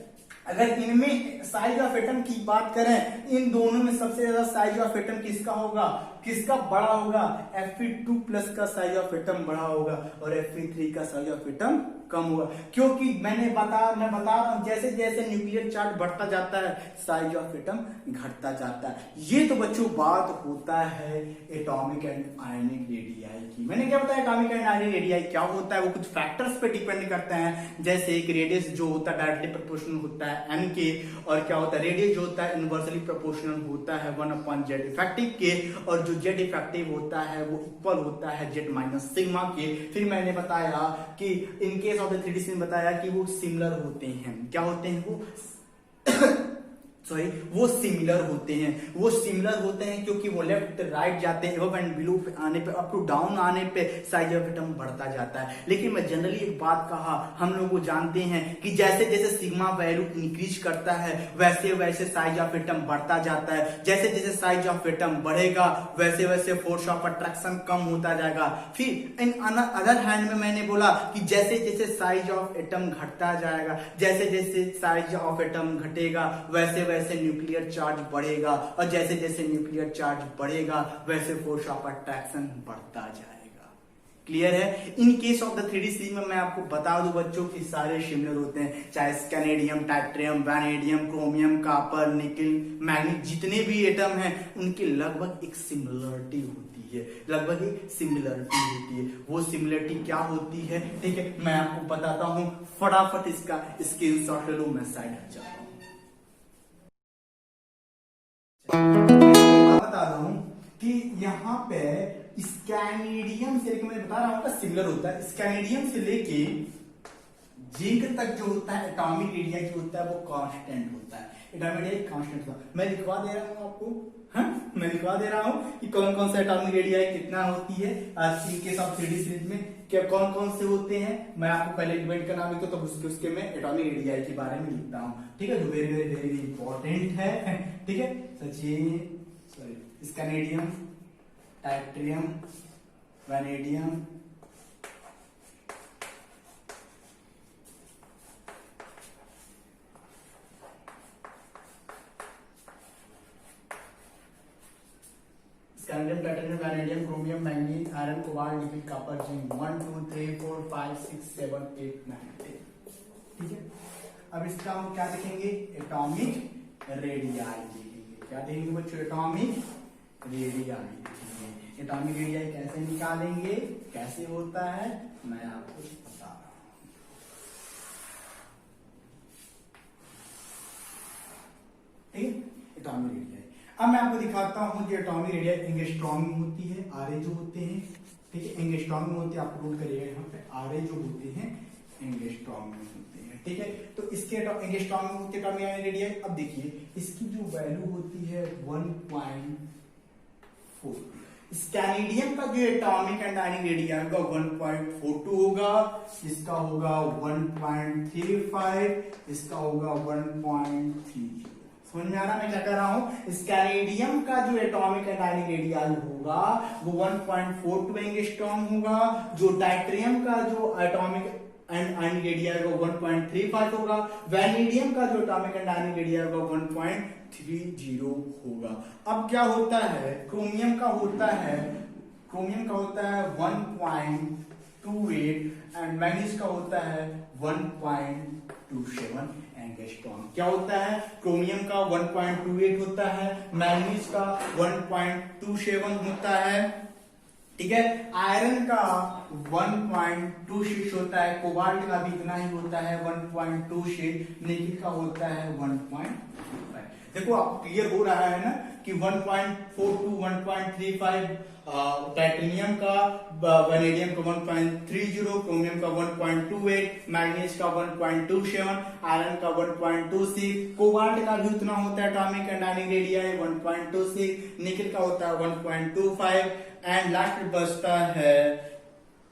अगर इनमें साइज ऑफ एटम की बात करें, इन दोनों में सबसे ज्यादा साइज ऑफ एटम किसका होगा, किसका बड़ा होगा, Fe2+ का साइज ऑफ एटम बड़ा होगा और Fe3 का साइज ऑफ एटम कम होगा। क्योंकि मैं बता रहा हूं, जैसे जैसे न्यूक्लियर चार्ज बढ़ता जाता है, साइज ऑफ एटम घटता जाता है। ये तो बच्चों बात होता है एटॉमिक एंड आयनिक रेडियाई की। मैंने क्या बताया, एटॉमिक एंड आयनिक रेडियाई क्या होता है, वो कुछ फैक्टर्स पे डिपेंड करते हैं। जैसे एक रेडियस जो होता है डायरेक्टली प्रोपोर्शनल होता है n के, और क्या होता है, रेडियस जो होता है इनवर्सली प्रोपोर्शनल होता है 1/z इफेक्टिव के, और जो z इफेक्टिव होता है वो इक्वल होता है z माइनस सिग्मा के। फिर मैंने बताया कि in case of the 3D scene बताया कि वो सिमिलर होते हैं, क्या होते हैं वो वो सिमिलर होते हैं क्योंकि वो लेफ्ट राइट जाते हैं, अप एंड बिलो पे आने पे, अप टू डाउन आने पे साइज ऑफ एटम बढ़ता जाता है। लेकिन मैं जनरली एक बात कहा, हम लोग को जानते हैं कि जैसे जैसे सिग्मा वैल्यू इंक्रीज करता है, वैसे वैसे साइज ऑफ एटम बढ़ता जाता है। जैसे जैसे साइज ऑफ एटम बढ़ेगा, वैसे वैसे फोर्स ऑफ अट्रैक्शन कम होता जाएगा। फिर इन अदर हैंड में मैंने बोला कि जैसे जैसे साइज ऑफ एटम घटता जाएगा, जैसे जैसे साइज ऑफ एटम घटेगा, वैसे वैसे न्यूक्लियर चार्ज बढ़ेगा, और जैसे जैसे न्यूक्लियर चार्ज बढ़ेगा, वैसे फोर्स ऑफ अट्रैक्शन बढ़ता जाएगा। क्लियर है। इन case of the 3D series में मैं आपको बता दूं बच्चों कि सारे सिमिलर होते हैं, चाहे स्कैनेडियम, टाइट्रियम, वैनेडियम, क्रोमियम, कॉपर, निकल, मैग्नीज, जितने भी एटम हैं उनकी लगभग एक सिमिलरिटी होती है, लगभग एक सिमिलरिटी होती है। वो सिमिलरिटी क्या होती है, ठीक है, मैं आपको बताता हूं, फटाफट इसका स्क्रीनशॉट ले लो, मैं साइड हट जाता हूं। बता रहा हूं कि यहाँ पे स्कैनेडियम से लेके, मैं बता रहा हूं सिमिलर होता है, स्कैनेडियम से लेके जिंक तक जो होता है एटॉमिक एरिया जो होता है वो कांस्टेंट होता है, एटॉमिक एरिया कांस्टेंट होता है। मैं लिखवा दे रहा हूं आपको, मैं लिखवा दे रहा हूं कि कौन कौन सा एटॉमिक एरिया कितना होती है इन केस ऑफ 3D सीरीज में, क्या कौन कौन से होते हैं। मैं आपको पहले इवेंट का नाम लिखता हूं, तब उसके मैं एटॉमिक एरिया के बारे में लिखता हूं, ठीक है, जो वेरी वेरी वेरी इंपॉर्टेंट है, ठीक है। Sorry, scandium, titanium, vanadium, scandium, titanium, vanadium, chromium, manganese, iron, cobalt, nickel, copper, zinc, 1 2 3 4 5 6 7 8 9 10, ठीक है। अब इसका हम क्या देखेंगे, एटॉमिक रेडियाई देखेंगे। क्या देखेंगे बच्चों, एटॉमिक रेडियाई देखेंगे। एटॉमिक रेडियाई कैसे निकालेंगे, कैसे होता है, मैं आपको बता रहा हूं, ठीक है। एटॉमिक रेडियाई अब मैं आपको दिखाता हूं कि एटॉमिक रेडियाई एंगस्ट्रॉम में होती है, आरए जो होते हैं, ठीक है, एंगस्ट्रॉम में होते हैं, आप नोट करिएगा यहाँ पे, आरए जो होते हैं एंगस्ट्रॉम में होते हैं, ठीक है। तो इसके एंगस्ट्रॉम में होते एटॉमिक रेडियाई। अब देखिए इसकी जो वैल्यू होती है 1.4, स्कैनेडियम का जो एटॉमिक एंड आयनिक रेडियाई होगा 1.42 होगा, इसका होगा 1.35, इसका होगा 1.30। समझ में आ रहा मैं क्या कर रहा हूं, स्कैनेडियम का जो एटॉमिक एंड आयनिक रेडियाई होगा वो 1.42 एंगस्ट्रॉम होगा, जो टाइट्रियम का जो एटॉमिक एंड आयनिक रेडियाई होगा 1.35 होगा। वैनेडियम का जो एटॉमिक एंड आयनिक रेडियाई होगा 1.30 होगा। अब क्या होता है, क्रोमियम का होता है 1.28 एंड मैग्नीज का होता है 1.27 एंगस्ट्रॉम। क्या होता है, क्रोमियम का 1.28 होता है, मैग्नीज का 1.27 होता है, ठीक है। आयरन का 1.26 होता है, कोबाल्ट का भी इतना ही होता है 1.26, निकिल का होता है 1.25। देखो आप क्लियर हो रहा है ना कि 1.42, 1.35 टाइटेनियम का, वैनेडियम का 1.30, क्रोमियम का 1.28, मैग्नीज का 1.27, आयरन का 1.26, कोबाल्ट का भी उतना होता है atomic and ionic radii 1.26, nickel का होता है 1.25 एंड लास्ट बचता है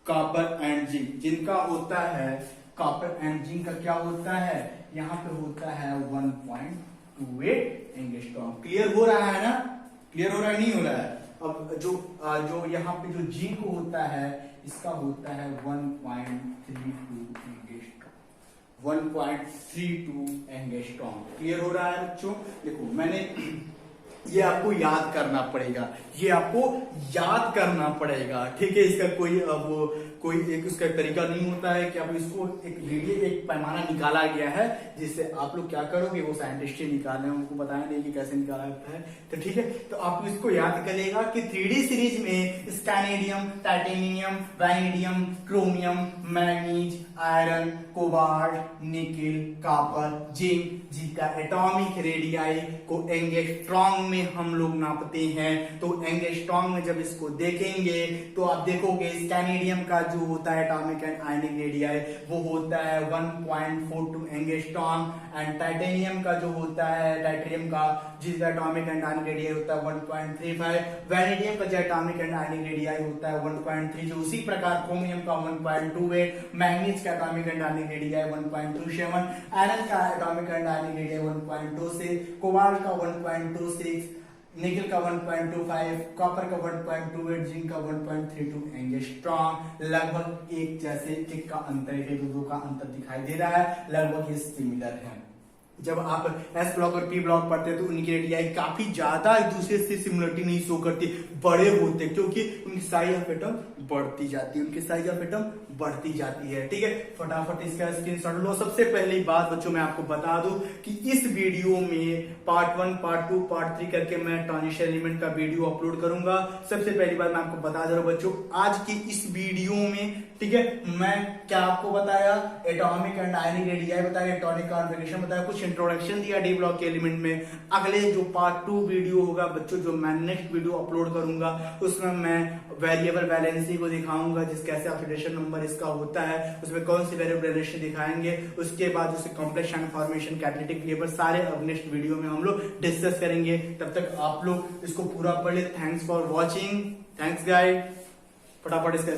कॉपर एंड जिंक, जिनका होता है कॉपर एंड जिंक का क्या होता है, यहाँ पे होता है 1.28 एंगस्ट्रॉम। क्लियर हो रहा है ना, क्लियर हो रहा है नहीं हो रहा है। अब जो यहाँ पे जो जिंक होता है इसका होता है 1.32 एंगस्ट्रॉम। क्लियर हो रहा है बच्चों। देखो मैंने ये आपको याद करना पड़ेगा, ये आपको याद करना पड़ेगा, ठीक है। इसका कोई एक उसका तरीका नहीं होता है कि आप इसको एक पैमाना निकाला गया है जिससे आप लोग क्या करोगे, वो साइंटिस्ट ही निकाले हैं, उनको बताएंगे कि कैसे निकाला जाता है। तो ठीक है, तो आप इसको याद करिएगा कि 3D सीरीज में scandium, titanium, vanadium, chromium, manganese, iron, cobalt, nickel, copper, zinc, जिनका एटॉमिक रेडियाई को एंगस्ट्रॉम में हम लोग नापते हैं। तो एंगस्ट्रॉम में जब इसको देखेंगे तो आप देखोगे स्कैनेडियम का जो होता है एटॉमिक एंड आयनिक रेडियाई वो होता है 1.42 एंगस्ट्रॉम एंड टाइटेनियम का जो होता है, टाइटेनियम का जिसका एटॉमिक एंड आयनिक रेडियाई होता है 1.35, वैनेडियम का जो एटॉमिक एंड आयनिक रेडियाई होता है 1.30, उसी प्रकार क्रोमियम का 1.28, मैग्नीज का atomic and ionic radii 1.27, iron का atomic and ionic radii 1.26, cobalt का 1.26, निकिल का 1.25, कॉपर का 1.28, जिंक का 1.32 एंगस्ट्रॉम। लगभग एक जैसे एक का अंतर है, दो का अंतर दिखाई दे रहा है, लगभग ये सिमिलर है। जब आप एस ब्लॉक और पी ब्लॉक पढ़ते हैं तो उनकी रेडियाई काफी ज्यादा एक दूसरे से सिमिलरिटी नहीं शो करती, बड़े होते क्योंकि उनकी साइज ऑफ एटम बढ़ती जाती है, उनकी साइज ऑफ एटम बढ़ती जाती है। ठीक है, फटाफट इसका स्क्रीनशॉट लो। सबसे पहली बात बच्चों मैं आपको बता दूं कि इस वीडियो में पार्ट 1, पार्ट 2, पार्ट 3 करके मैं ट्रांजिशन एलिमेंट का वीडियो अपलोड करूंगा। सबसे पहली बात मैं आपको बता दे रहा हूं बच्चों, आज की इस वीडियो में, ठीक है, मैं क्या आपको बताया, एटॉमिक एंड आयनिक रेडियाई बताया, एटॉमिक कॉन्फ़िगरेशन बताया, कुछ इंट्रोडक्शन दिया डी ब्लॉक के एलिमेंट में। अगले जो पार्ट 2 वीडियो होगा बच्चों, जो मैं नेक्स्ट वीडियो अपलोड करूंगा, उसमें मैं वेरिएबल वैलेंसी को दिखाऊंगा, जिस कैसे ऑक्सीडेशन नंबर इसका होता है, उसमें कौन सी वेरिएबल वैलेंसी दिखाएंगे, उसके बाद उससे कॉम्प्लेक्स ट्रांसफॉर्मेशन, कैटालिटिक रिएक्शन, सारे अब नेक्स्ट वीडियो में हम लोग डिस्कस करेंगे। तब तक आप लोग इसको पूरा पढ़ ले। Thanks for watching, thanks guys, फटाफट इसका